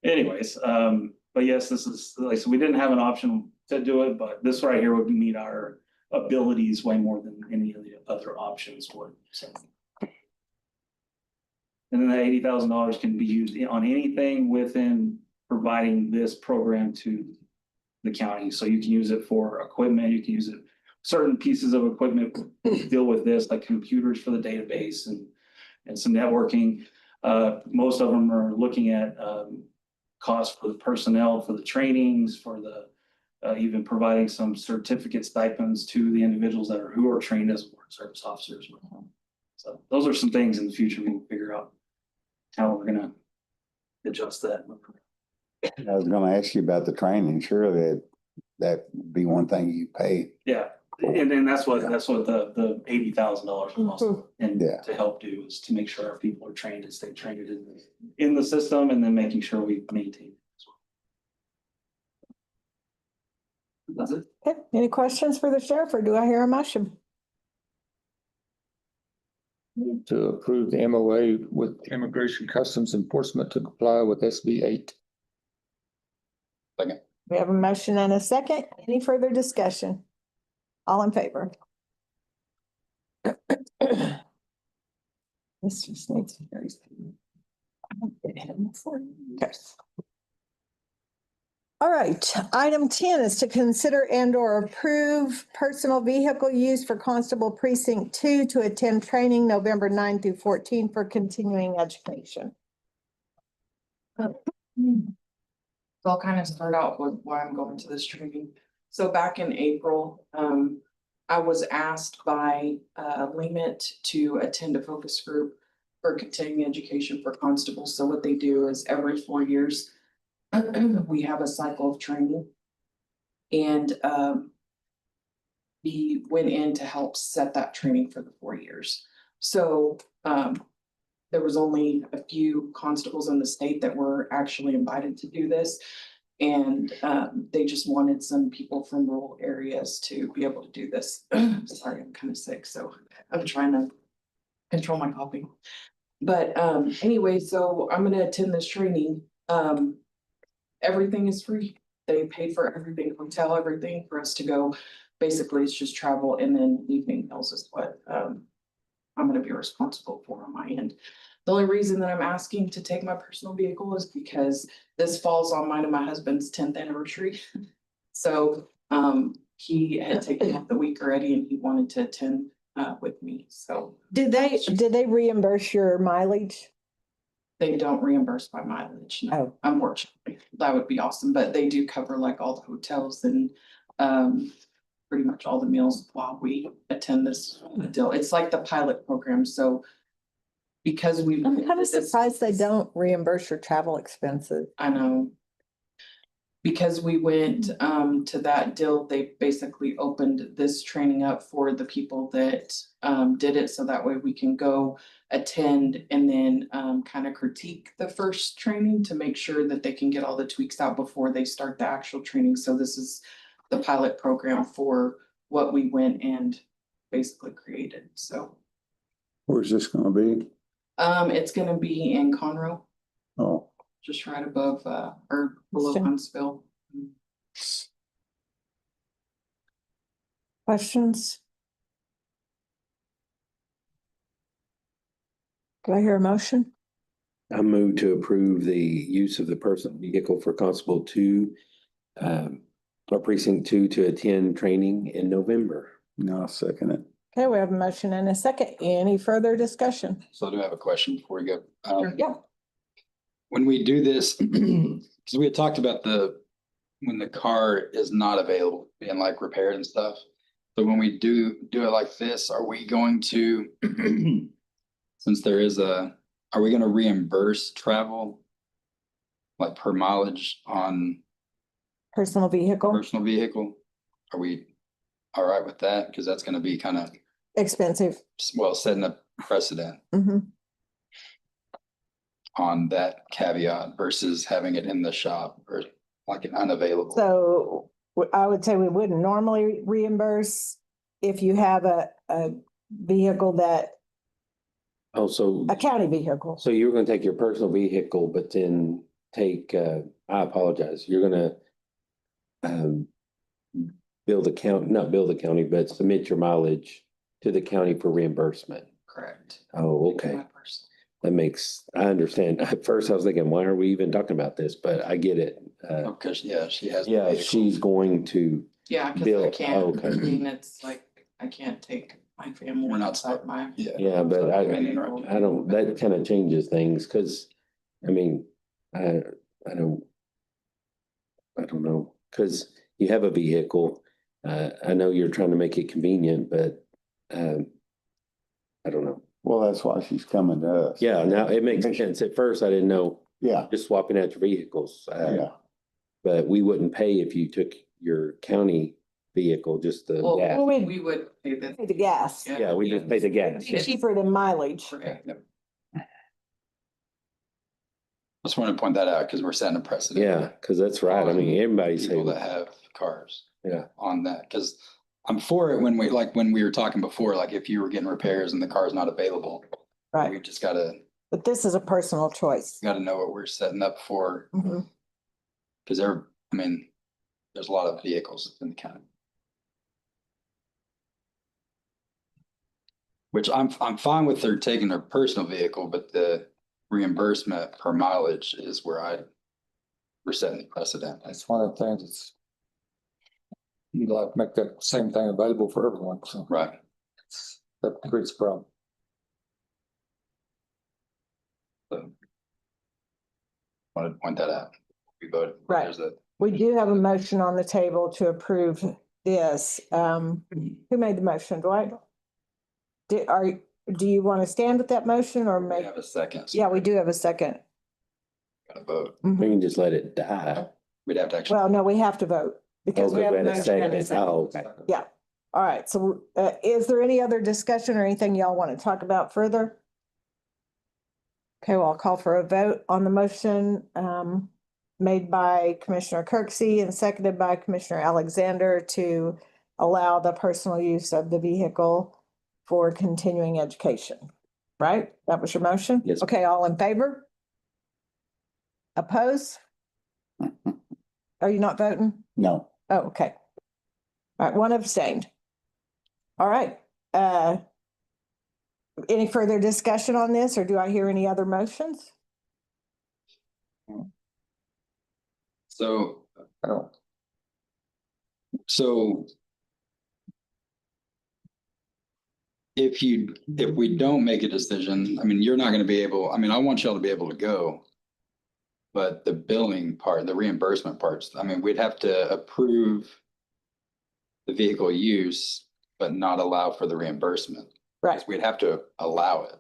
anyways, but yes, this is like, so we didn't have an option to do it, but this right here would meet our abilities way more than any of the other options would. So. And then the $80,000 can be used on anything within providing this program to the county. So you can use it for equipment, you can use it, certain pieces of equipment deal with this, like computers for the database and some networking. Most of them are looking at costs for the personnel, for the trainings, for the even providing some certificate stipends to the individuals who are trained as warrant service officers. So those are some things in the future we can figure out how we're gonna adjust that. I was gonna ask you about the training. Surely that would be one thing you pay. Yeah, and that's what the $80,000 was, and Yeah. to help do is to make sure our people are trained and stay trained in the system, and then making sure we maintain it as well. That's it. Okay, any questions for the sheriff, or do I hear a motion? To approve the MOA with Immigration Customs Enforcement to comply with SB 8. We have a motion and a second. Any further discussion? All in favor? This just needs to carry. Okay. All right, item 10 is to consider and or approve personal vehicle use for Constable Precinct 2 to attend training November 9 through 14 for continuing education. So I'll kind of start out with why I'm going to this training. So back in April, I was asked by Limit to attend a focus group for continuing education for constables. So what they do is every 4 years, we have a cycle of training. And we went in to help set that training for the 4 years. So there was only a few constables in the state that were actually invited to do this. And they just wanted some people from rural areas to be able to do this. Sorry, I'm kind of sick, so I'm trying to control my coughing. But anyway, so I'm gonna attend this training. Everything is free. They paid for everything, hotel, everything for us to go. Basically, it's just travel, and then evening meals is what I'm gonna be responsible for on my end. The only reason that I'm asking to take my personal vehicle is because this falls on mine and my husband's 10th anniversary. So he had taken off the week already and he wanted to attend with me. So Did they reimburse your mileage? they don't reimburse my mileage, no, unfortunately. That would be awesome, but they do cover like all the hotels and pretty much all the meals while we attend this deal. It's like the pilot program, so because we. I'm kind of surprised they don't reimburse your travel expenses. I know. Because we went to that deal, they basically opened this training up for the people that did it, so that way we can go attend and then kind of critique the first training to make sure that they can get all the tweaks out before they start the actual training. So this is the pilot program for what we went and basically created, so. Where's this gonna be? It's gonna be in Conroe. Oh. Just right above or below Huntsville. Questions? Do I hear a motion? I move to approve the use of the personal vehicle for Constable 2, or Precinct 2 to attend training in November. No, I'll second it. Okay, we have a motion and a second. Any further discussion? So I do have a question before we go. Yeah. When we do this, because we had talked about when the car is not available, being like repaired and stuff. So when we do it like this, are we going to, since there is are we going to reimburse travel like per mileage on Personal vehicle? personal vehicle? Are we all right with that? Because that's going to be kind of, Expensive. well, setting a precedent Mhm. on that caveat versus having it in the shop or like an unavailable. So I would say we wouldn't normally reimburse if you have a vehicle that, Oh, so, a county vehicle. so you're gonna take your personal vehicle, but then take, I apologize, you're gonna not build a county, but submit your mileage to the county for reimbursement. Correct. Oh, okay. I understand. At first I was thinking, why are we even talking about this? But I get it. Because, yeah, she has. the Yeah, vehicle. she's going to, Yeah, cause I Bill, can't, okay. I mean, it's like, I can't take my family We're not outside my. yeah, but I don't, that kind of changes things, cause, I mean, I don't know, cause you have a vehicle. I know you're trying to make it convenient, but I don't know. Well, that's why she's coming to us. Yeah, now it makes sense. At first, I didn't know Yeah, just swapping out your vehicles. yeah. But we wouldn't pay if you took your county vehicle, just the Well, gas. we would pay the. Pay the gas. Yeah, we just pay the gas. It's cheaper than mileage. Right. Just want to point that out because we're setting a precedent. Yeah, because that's right. I mean, everybody's People saying, that have cars. Yeah. On that, because I'm for it when we were talking before, like if you were getting repairs and the car's not available. Right. We just gotta But this is a personal choice. know what we're setting up for. Mhm. Because there's a lot of vehicles in the county. Which I'm fine with their taking their personal vehicle, but the reimbursement per mileage is where we're setting the precedent. That's one of the things that's. You'd like to make that same thing available for everyone, so Right. that creates a problem. So. Wanted to point that out. We voted. Right. There's a- We do have a motion on the table to approve this. Who made the motion? Dwight? Do you want to stand with that motion or We make? have a second. So Yeah, we do have a second. gotta vote. we can just let it die. We'd have to actually. Well, no, we have to vote because we have a motion and a second. Oh, okay. Yeah. All right. So is there any other discussion or anything y'all want to talk about further? Okay, well, I'll call for a vote on the motion made by Commissioner Kirksey and seconded by Commissioner Alexander to allow the personal use of the vehicle for continuing education. Right? That was your motion? Yes. Okay, all in favor? Oppose? Are you not voting? No, Oh, okay. All right, one abstained. All right. Any further discussion on this, or do I hear any other motions? So, I don't, so. If we don't make a decision, you're not gonna be able, I want y'all to be able to go. But the billing part, the reimbursement parts, we'd have to approve. The vehicle use, but not allow for the reimbursement. Right. We'd have to allow it.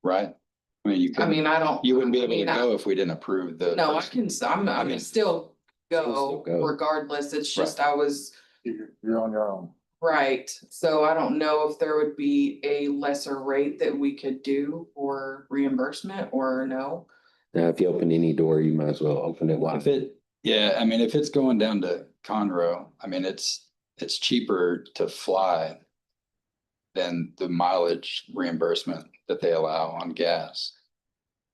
Right? You couldn't, I don't. you wouldn't be able to I- go if we didn't approve the. No, I first- can, I'm mean, still still go go. regardless. It's just I was. you're on your own. Right, so I don't know if there would be a lesser rate that we could do for reimbursement or no. Now, if you open any door, you might as well open it wide. If it's going down to Conroe, it's cheaper to fly. Than the mileage reimbursement that they allow on gas.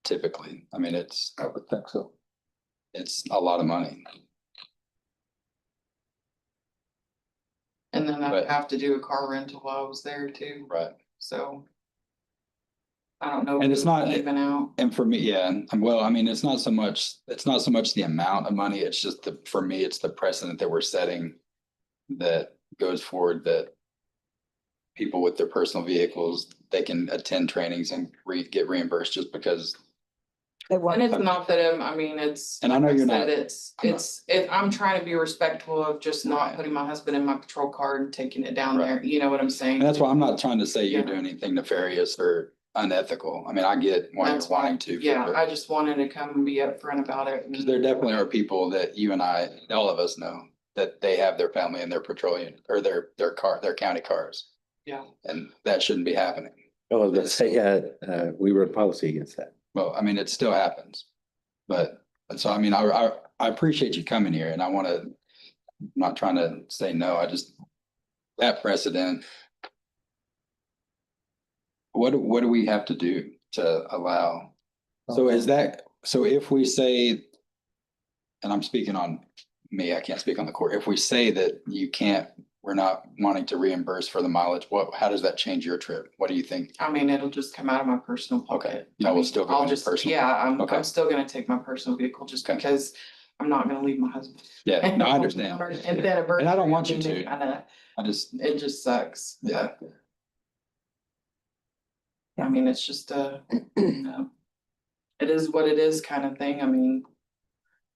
Typically, I would think so. it's a lot of money. And then I'd But- have to do a car rental while I was there too, Right. so. I don't know. And if it's not- Even out. And for me, it's not so much the amount of money, it's just for me, it's the precedent that we're setting. That goes forward that. People with their personal vehicles, they can attend trainings and get reimbursed just because. They want. And it's not that it's. And I know like you're said, not- I'm trying to be respectful of just not putting my husband in my patrol car and taking it down there, you know what I'm saying? And that's why I'm not trying to say you're Yeah. doing anything nefarious or unethical. I get why you're That's why, wanting to. yeah, I just wanted to come and be upfront about it. Because there definitely are people that you and I, all of us know, that they have their family in their patrol unit or their county cars. Yeah. And that shouldn't be happening. I was gonna say, we wrote policy against that. Well, it still happens. But, so, I appreciate you coming here and I'm not trying to say no, that precedent. What do we have to do to allow? So if we say, and I'm speaking on me, I can't speak on the court. If we say that we're not wanting to reimburse for the mileage, how does that change your trip? What do you think? It'll just come out of my personal Okay, pocket. yeah, we'll still go I'll into just, personal. yeah, I'm Okay. still gonna take my personal vehicle just Okay. because I'm not gonna leave my husband. Yeah, no, I understand. And then And I don't want you to. It just sucks. Yeah. It's just it is what it is kind of thing.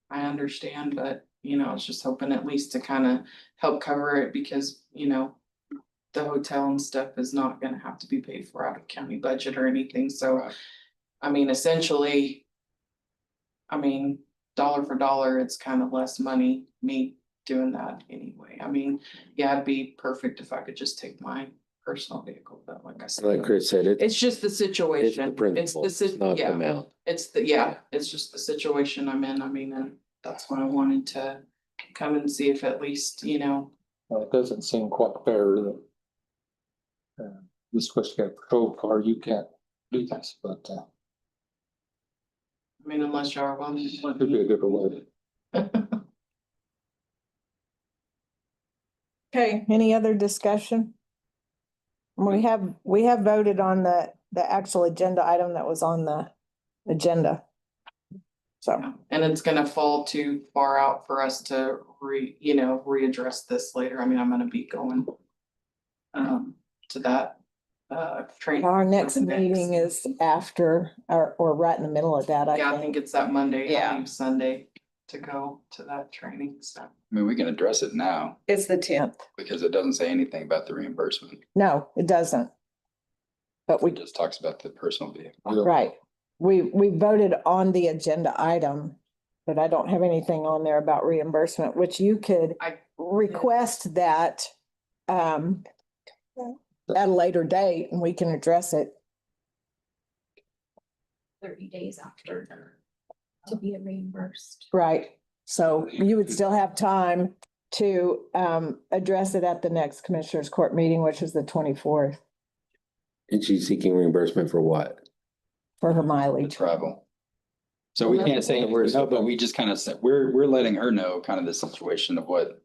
I understand, but I was just hoping at least to kind of help cover it because, the hotel and stuff is not gonna have to be paid for out of county budget or anything, so. Right. I mean, essentially. Dollar for dollar, it's kind of less money, me doing that anyway. Yeah, it'd be perfect if I could just take my personal vehicle, but like I said. Like Chris said, It's just the it's situation. the principle, not the amount. It's just the situation I'm in. And that's why I wanted to come and see if at least, Well, it doesn't seem quite fair that you're supposed to get a patrol car, you can't do this, but unless you are one. it could be a different way. Okay, any other discussion? We have voted on the actual agenda item that was on the agenda. So, And it's gonna fall too far out for us to readdress this later. I'm gonna be going to that training. our next meeting is after, or right in the middle of that, Yeah, I I think think. it's that Monday, I Yeah. leave Sunday to go to that training, so. We can address it now It's the 10th. because it doesn't say anything about the reimbursement. No, it doesn't. But It just talks about the personal vehicle. right, we voted on the agenda item, but I don't have anything on there about reimbursement, which you could request that at a later date and we can address it. 30 days after to be reimbursed. Right, so you would still have time to address it at the next Commissioners Court meeting, which is the 24th, And she's seeking reimbursement for what? for her The mileage. travel. So we can't say anything, no, but we just kind of said, we're letting her know kind of the situation of what.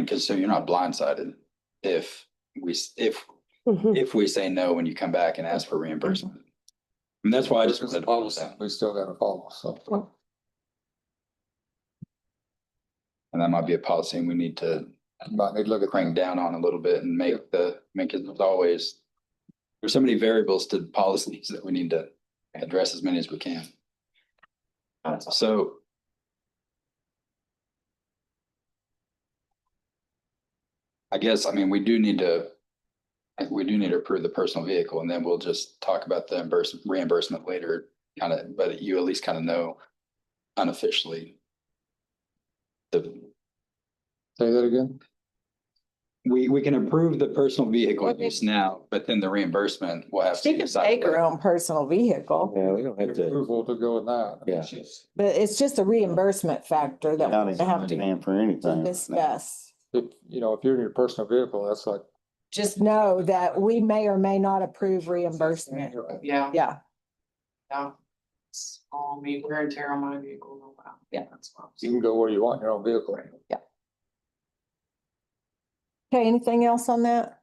Cause so you're not blindsided if we say no when you come back and ask for reimbursement. And that's why I just There's wanted a to follow policy that. we still gotta follow, so. And that might be a policy we need to Might need to look at crank down on a little bit and make cause there's so many variables to policies that we need to address as many as we can. So. I guess, we do need to approve the personal vehicle and then we'll just talk about the reimbursement later, but you at least kind of know unofficially. Say that again? We can approve the personal vehicle use now, but then the reimbursement will have. She can take her own personal vehicle, Yeah, we don't have to, Approval to go with that. Yeah. but it's just a reimbursement factor that County's we have not to paying for anything. discuss. If you're in your personal vehicle, that's like. Just know that we may or may not approve reimbursement. Yeah, Yeah, it's all me, wear and tear on my vehicle, no doubt. Yeah. That's what. You can go where you want in your own vehicle. okay, anything else on that?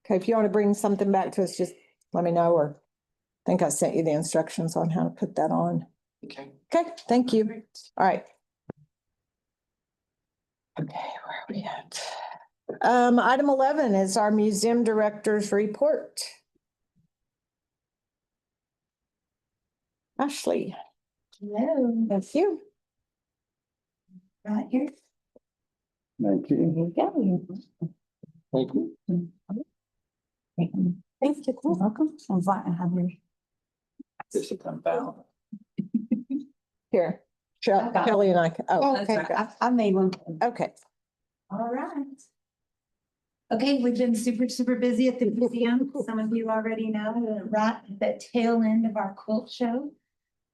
Okay, if you want to bring something back to us, just let me know, or I think I sent you the instructions on how to put that on. Okay. Okay, thank you. All right. Okay, where are we at? Item 11 is our museum director's report. Ashley. Hello, Thank you. right here. Thank you. Here you go. Thank you. Thank you. You're welcome. I'm glad to have you. Just to come back. Here, I've got it. Kelly and I, oh, That's okay, right. I made one. okay. All right. Okay, we've been super busy at the museum. Some of you already know, right at the tail end of our quilt show.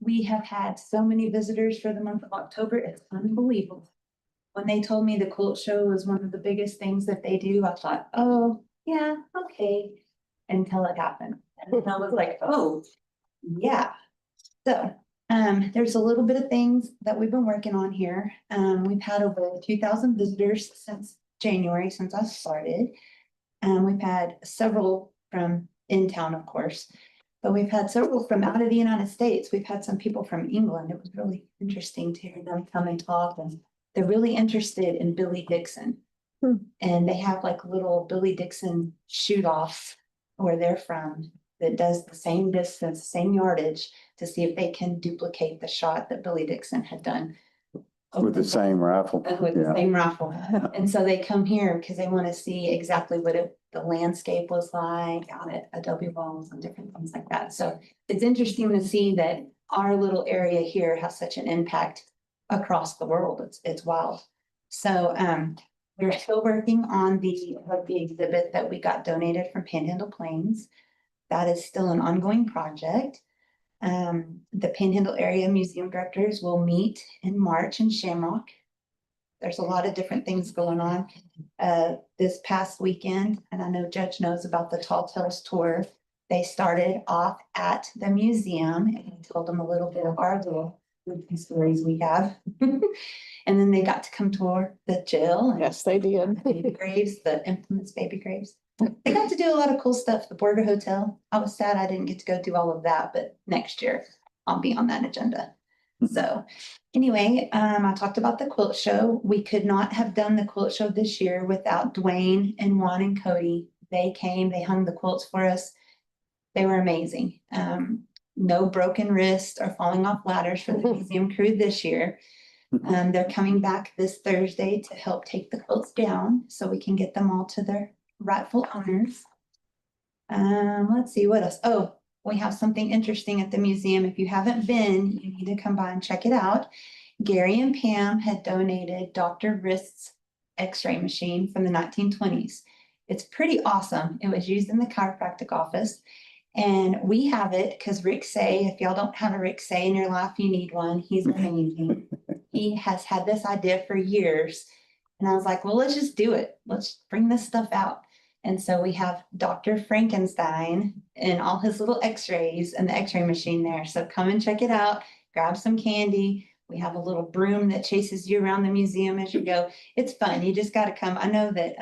We have had so many visitors for the month of October. It's unbelievable. When they told me the quilt show was one of the biggest things that they do, I thought, oh, yeah, okay. Until it happened. And I was like, oh, yeah. So there's a little bit of things that we've been working on here. We've had over 2,000 visitors since January, since I started. We've had several from in town, of course, but we've had several from out of the United States. We've had some people from England. It was really interesting to hear them come and talk, and they're really interested in Billy Dixon. And they have like little Billy Dixon shoot off where they're from that does the same distance, same yardage to see if they can duplicate the shot that Billy Dixon had done With the same rifle. With the Yeah. same rifle. And so they come here because they want to see exactly what the landscape was like out at Adobe Walls and different things like that. So it's interesting to see that our little area here has such an impact across the world. It's wild. So we're still working on the exhibit that we got donated from Panhandle Plains. That is still an ongoing project. The Panhandle Area Museum Directors will meet in March in Shamrock. There's a lot of different things going on. This past weekend, and I know Judge knows about the Tall Tales Tour. They started off at the museum and we told them a little bit of our little stories we have. And then they got to come tour the jail. And Yes, they did. baby graves, the infamous baby graves. They got to do a lot of cool stuff. The Border Hotel. I was sad I didn't get to go do all of that, but next year I'll be on that agenda. So anyway, I talked about the quilt show. We could not have done the quilt show this year without Dwayne and Juan and Cody. They came, they hung the quilts for us. They were amazing. No broken wrists or falling off ladders for the museum crew this year. They're coming back this Thursday to help take the quilts down so we can get them all to their rightful owners. Let's see what else. Oh, we have something interesting at the museum. If you haven't been, you need to come by and check it out. Gary and Pam had donated Dr. Wrist's x-ray machine from the 1920s. It's pretty awesome. It was used in the chiropractic office. And we have it because Rick Say, if y'all don't have a Rick Say in your life, you need one. He's amazing. He has had this idea for years. And I was like, well, let's just do it. Let's bring this stuff out. And so we have Dr. Frankenstein and all his little x-rays and the x-ray machine there. So come and check it out. Grab some candy. We have a little broom that chases you around the museum as you go. It's fun. You just got to come. I know that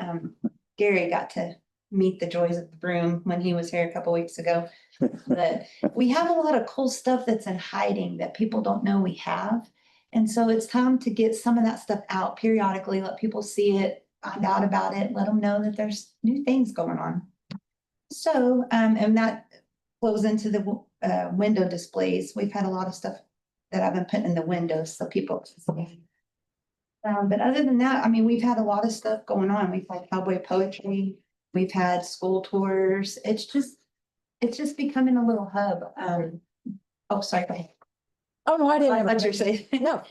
Gary got to meet the joys of the broom when he was here a couple weeks ago. But we have a lot of cool stuff that's in hiding that people don't know we have. And so it's time to get some of that stuff out periodically, let people see it, find out about it, let them know that there's new things going on. So, and that flows into the window displays. We've had a lot of stuff that I've been putting in the windows so people can see. But other than that, I mean, we've had a lot of stuff going on. We've had cowboy poetry. We've had school tours. It's just becoming a little hub. Oh, sorry, go ahead. Oh, no, I didn't. I thought you were saying. No.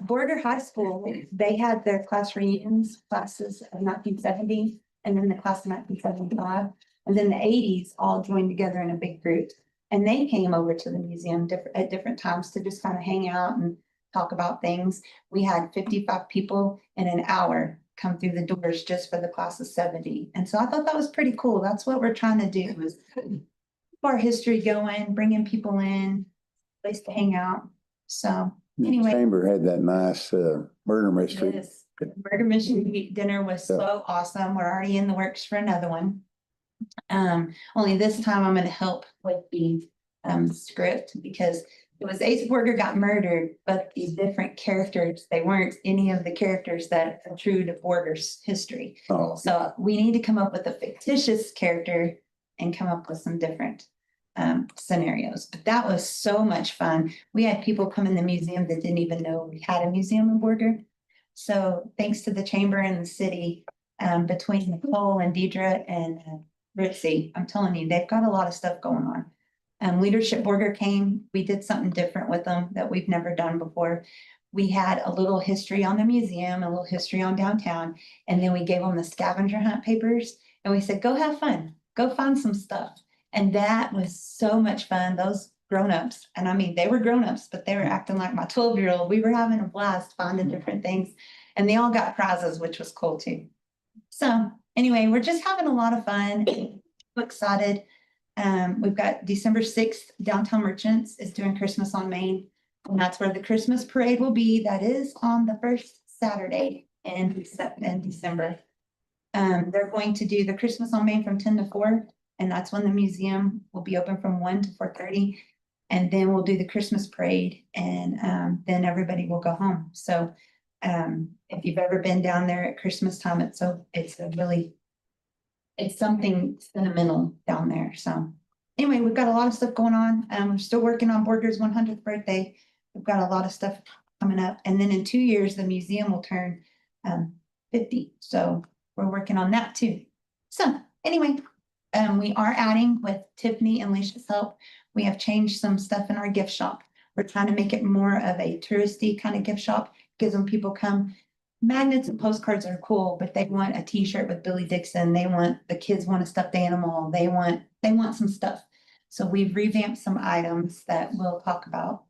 Border High School, they had their class reunions, classes of 1970, and then the class of 1975, and then the 80s all joined together in a big group. And they came over to the museum at different times to just kind of hang out and talk about things. We had 55 people in an hour come through the doors just for the class of 70. And so I thought that was pretty cool. That's what we're trying to do, is keep our history going, bringing people in, place to hang out. So anyway. Chamber had that nice murder mystery. Yes, murder mystery dinner was so awesome. We're already in the works for another one. Only this time I'm gonna help with the script, because it was Ace Borger got murdered, but these different characters, they weren't any of the characters that are true to Borger's history. Oh, So we need to come up with a fictitious character and come up with some different scenarios. But that was so much fun. We had people come in the museum that didn't even know we had a museum in Borger. So thanks to the chamber and the city, between Nicole and Deidre and Ritzy, I'm telling you, they've got a lot of stuff going on. Leadership Borger came. We did something different with them that we've never done before. We had a little history on the museum, a little history on downtown, and then we gave them the scavenger hunt papers, and we said, go have fun, go find some stuff. And that was so much fun. Those grown-ups, and I mean, they were grown-ups, but they were acting like my 12-year-old. We were having a blast finding different things, and they all got prizes, which was cool too. So anyway, we're just having a lot of fun. I'm excited. We've got December 6th, Downtown Merchants is doing Christmas on Main, and that's where the Christmas parade will be. That is on the first Saturday in December. They're going to do the Christmas on Main from 10 to 4, and that's when the museum will be open from 1 to 4:30. And then we'll do the Christmas parade, and then everybody will go home. So if you've ever been down there at Christmas time, it's something sentimental down there. So anyway, we've got a lot of stuff going on. We're still working on Borger's 100th birthday. We've got a lot of stuff coming up. And then in 2 years, the museum will turn 50. So we're working on that too. So anyway, we are adding with Tiffany and Leisha's help. We have changed some stuff in our gift shop. We're trying to make it more of a touristy kind of gift shop because when people come, magnets and postcards are cool, but they want a t-shirt with Billy Dixon. The kids want a stuffed animal. They want some stuff. So we've revamped some items that we'll talk about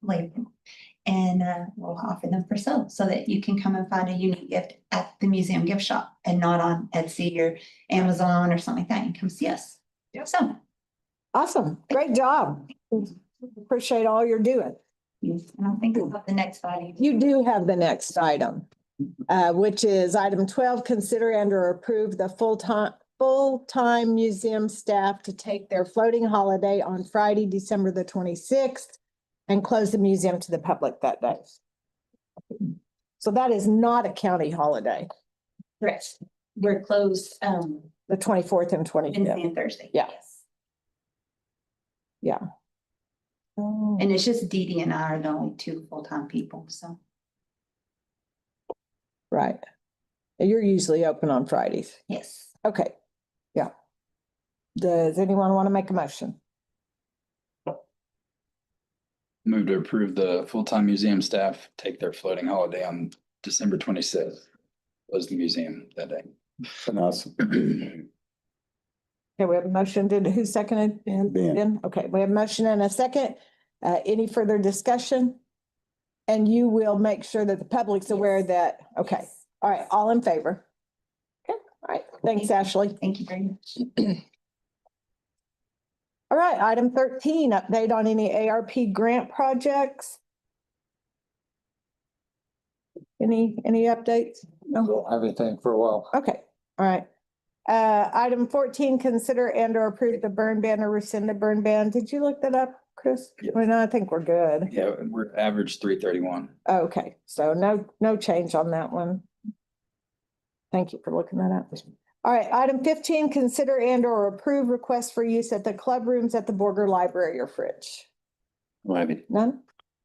later. And we'll offer them for sale so that you can come and find a unique gift at the museum gift shop and not on Etsy or Amazon or something like that. You can come see us. So Awesome. Great job. Appreciate all you're doing. and I'll think about the next item. You do have the next item, which is item 12, consider and or approve the full-time museum staff to take their floating holiday on Friday, December the 26th, and close the museum to the public that day. So that is not a county holiday, Correct. We're closed the 24th and 25th. Wednesday and Thursday. Yeah. Yes. Yeah. Oh, And it's just Dee Dee and I are the only two full-time people, so. right. And you're usually open on Fridays. Yes. Okay. Yeah. Does anyone want to make a motion? Move to approve the full-time museum staff take their floating holiday on December 26th. Close the museum that day. Awesome. Okay, we have a motion. Who seconded? Ben. Ben. Okay, we have a motion and a second. Any further discussion? And you will make sure that the public's aware that, okay, all right, all in favor? Okay, all right, thanks, Ashley. Thank you very much. All right, item 13, update on any ARP grant projects. Any updates? No? Don't have anything for a while. Okay, all right. Item 14, consider and or approve the burn ban or rescind the burn ban. Did you look that up, Chris? Yes. Well, no, I think we're good. Yeah, we're average 331. Okay, so no change on that one. Thank you for looking that up. All right, item 15, consider and or approve request for use at the club rooms at the Borger Library or Fridge. None?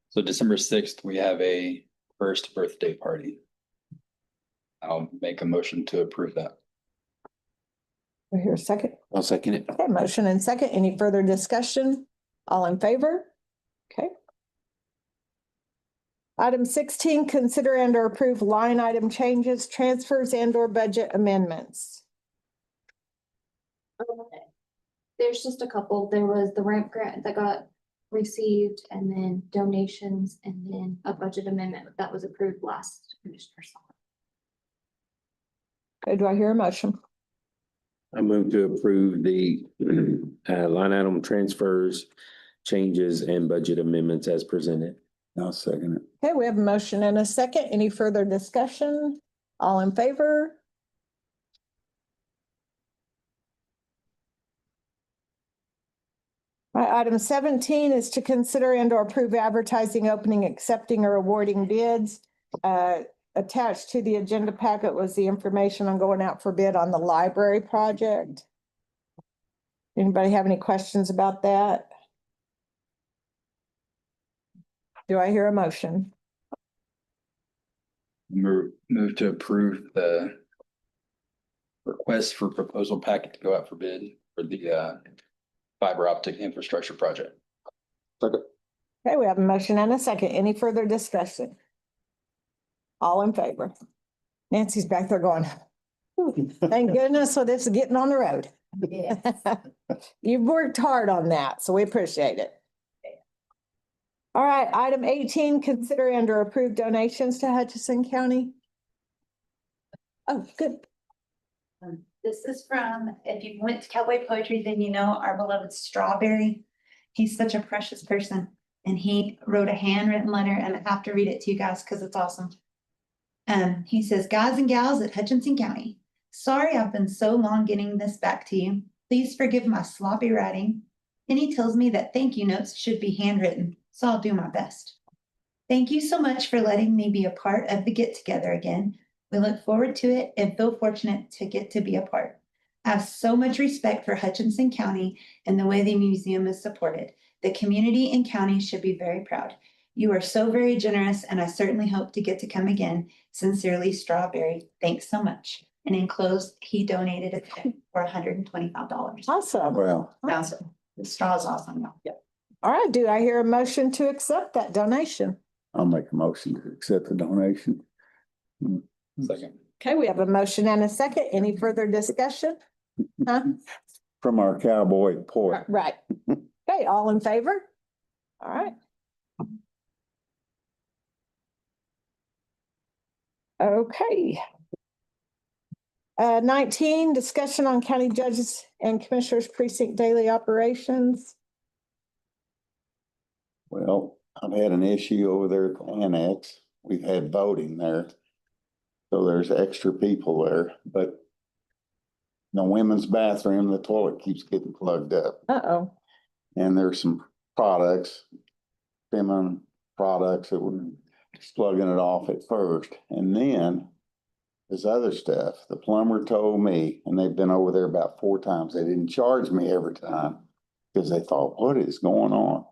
So December 6th, we have a first birthday party. I'll make a motion to approve that. Do I hear a second? I'll second it. Okay, motion and second. Any further discussion? All in favor? Okay. Item 16, consider and or approve line item changes, transfers and or budget amendments. There's just a couple. There was the ramp grant that got received and then donations and then a budget amendment that was approved last commissioner's. Okay, do I hear a motion? I move to approve the line item transfers, changes, and budget amendments as presented. I'll second it. Okay, we have a motion and a second. Any further discussion? All in favor? All right, item 17 is to consider and or approve advertising, opening, accepting or awarding bids. Attached to the agenda packet was the information on going out for bid on the library project. Anybody have any questions about that? Do I hear a motion? Move to approve the request for proposal packet to go out for bid for the fiber optic infrastructure project. Second. Okay, we have a motion and a second. Any further discussion? All in favor? Nancy's back there going, thank goodness, so this is getting on the road. Yes. You've worked hard on that, so we appreciate it. All right, item 18, consider and or approve donations to Hutchinson County. Oh, good. This is from, if you went to Cowboy Poetry, then you know our beloved Strawberry. He's such a precious person. And he wrote a handwritten letter, and I have to read it to you guys because it's awesome. He says, guys and gals at Hutchinson County, sorry I've been so long getting this back to you. Please forgive my sloppy writing. And he tells me that thank you notes should be handwritten, so I'll do my best. Thank you so much for letting me be a part of the get together again. We look forward to it and feel fortunate to get to be a part. I have so much respect for Hutchinson County and the way the museum is supported. The community and county should be very proud. You are so very generous, and I certainly hope to get to come again. Sincerely, Strawberry. Thanks so much. And enclosed, he donated a check for $125. Awesome. Well, Awesome. The straw is awesome. Yeah. All right, do I hear a motion to accept that donation? I'll make a motion to accept the donation. Second. Okay, we have a motion and a second. Any further discussion? Huh? From our cowboy poet. Right. Okay, all in favor? All right. Okay. 19, discussion on county judges and commissioners precinct daily operations. Well, I've had an issue over there at the annex. We've had voting there. So there's extra people there, but the women's bathroom, the toilet keeps getting plugged up. Uh-oh. And there's some products, feminine products that were plugging it off at first. And then this other stuff, the plumber told me, and they've been over there about 4 times. They didn't charge me every time because they thought, what is going on?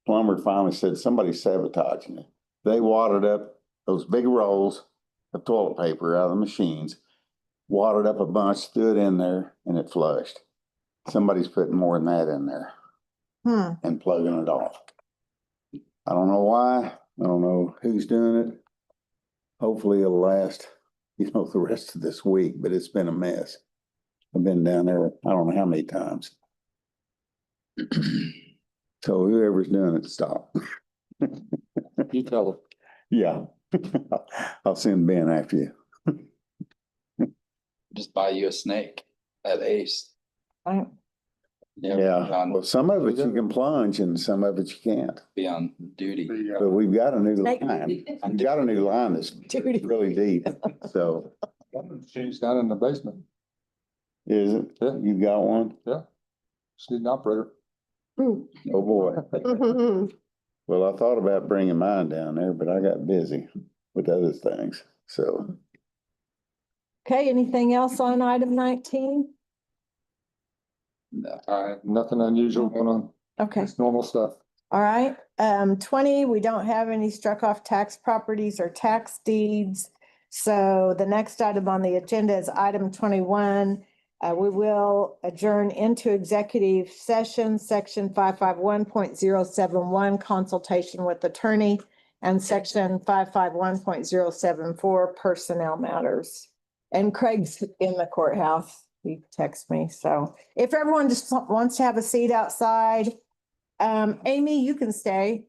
Plumber finally said, somebody's sabotaging it. They wadded up those big rolls of toilet paper out of the machines, wadded up a bunch, threw it in there, and it flushed. Somebody's putting more than that in there and plugging it off. I don't know why. I don't know who's doing it. Hopefully it'll last, the rest of this week, but it's been a mess. I've been down there, I don't know how many times. So whoever's doing it, stop. You tell them. Yeah. I'll send Ben after you. Just buy you a snake at Ace. Right. Yeah, well, some of it you can plunge and some of it you can't. Be on duty. But we've got a new Snake. line. We've got a new line that's Duty. really deep, so. She's down in the basement. Is it? Yeah. You got one? Yeah. She's an operator. Oh, boy. Well, I thought about bringing mine down there, but I got busy with other things, so. Okay, anything else on item 19? No. All right, nothing unusual going on. Okay. It's normal stuff. All right, 20, we don't have any struck off tax properties or tax deeds. So the next item on the agenda is item 21. We will adjourn into executive session, section 551.071, consultation with attorney, and section 551.074, personnel matters. And Craig's in the courthouse. He texted me. So if everyone just wants to have a seat outside, Amy, you can stay.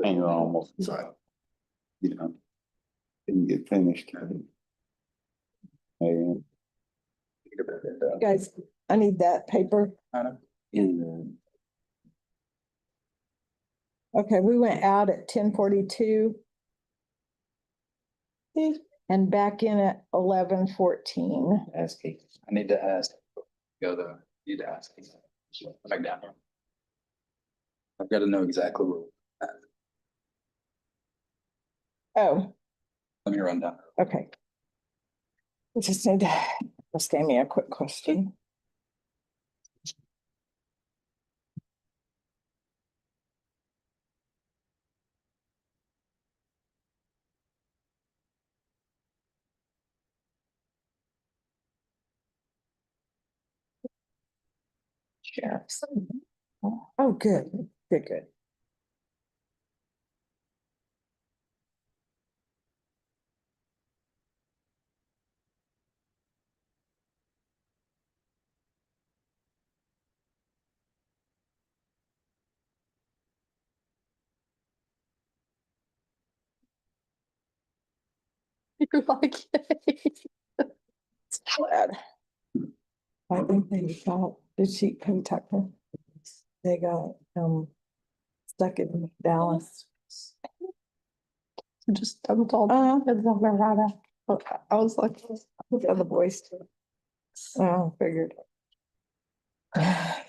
And you're almost, you know, didn't get finished. And Guys, I need that paper. In Okay, we went out at 10:42. And back in at 11:14. Asking, I need to ask, go to, need to ask. Back down. I've got to know exactly where. Oh, Let me run down. okay. We just need to, just gave me a quick question. Sheriff's. Oh, good, good. You're like, Glad. I think they got the sheep Kentucky. They got, stuck in Dallas. just dumped all the kids on their ride. I was like, The other boys too. Oh, figured. oh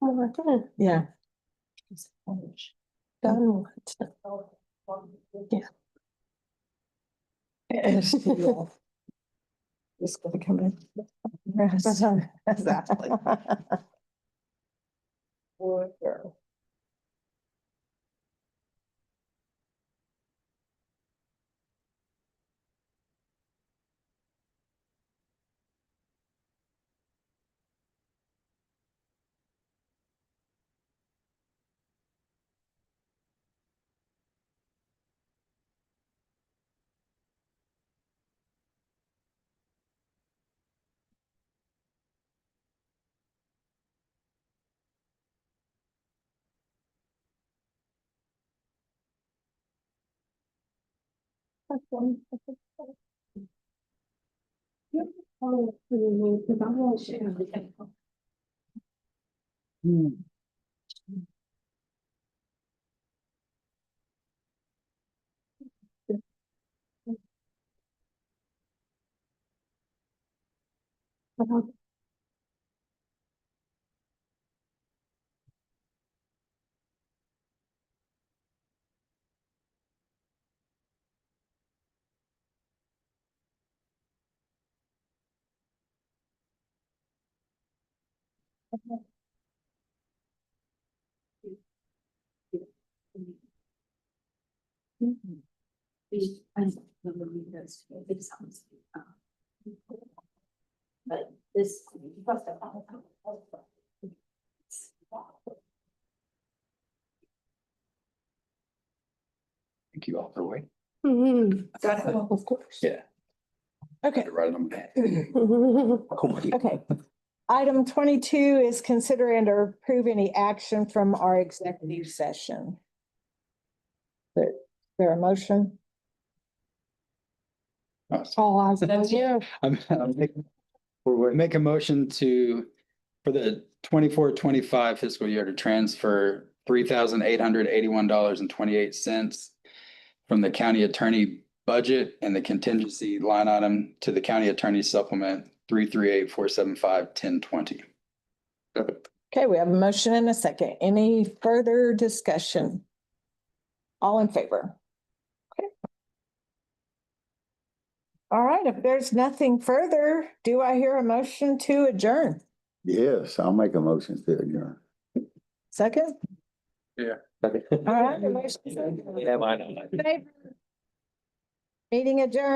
my God, Yeah. done what? Yeah. Yeah. Just gonna come in. Rest. Exactly. Poor girl. But this. Thank you all for waiting. Of course. Yeah. Okay. Right on that. Okay. Item 22 is consider and approve any action from our executive session. There a motion? All eyes on you. Make a motion to, for the 24-25 fiscal year to transfer $3,881.28 from the county attorney budget and the contingency line item to the county attorney supplement 338-475-1020. Okay, we have a motion and a second. Any further discussion? All in favor? Okay. All right, if there's nothing further, do I hear a motion to adjourn? yes, I'll make a motion to adjourn. Second? Yeah. All right. a motion second. Yeah, why not? Favor? Meeting adjourned.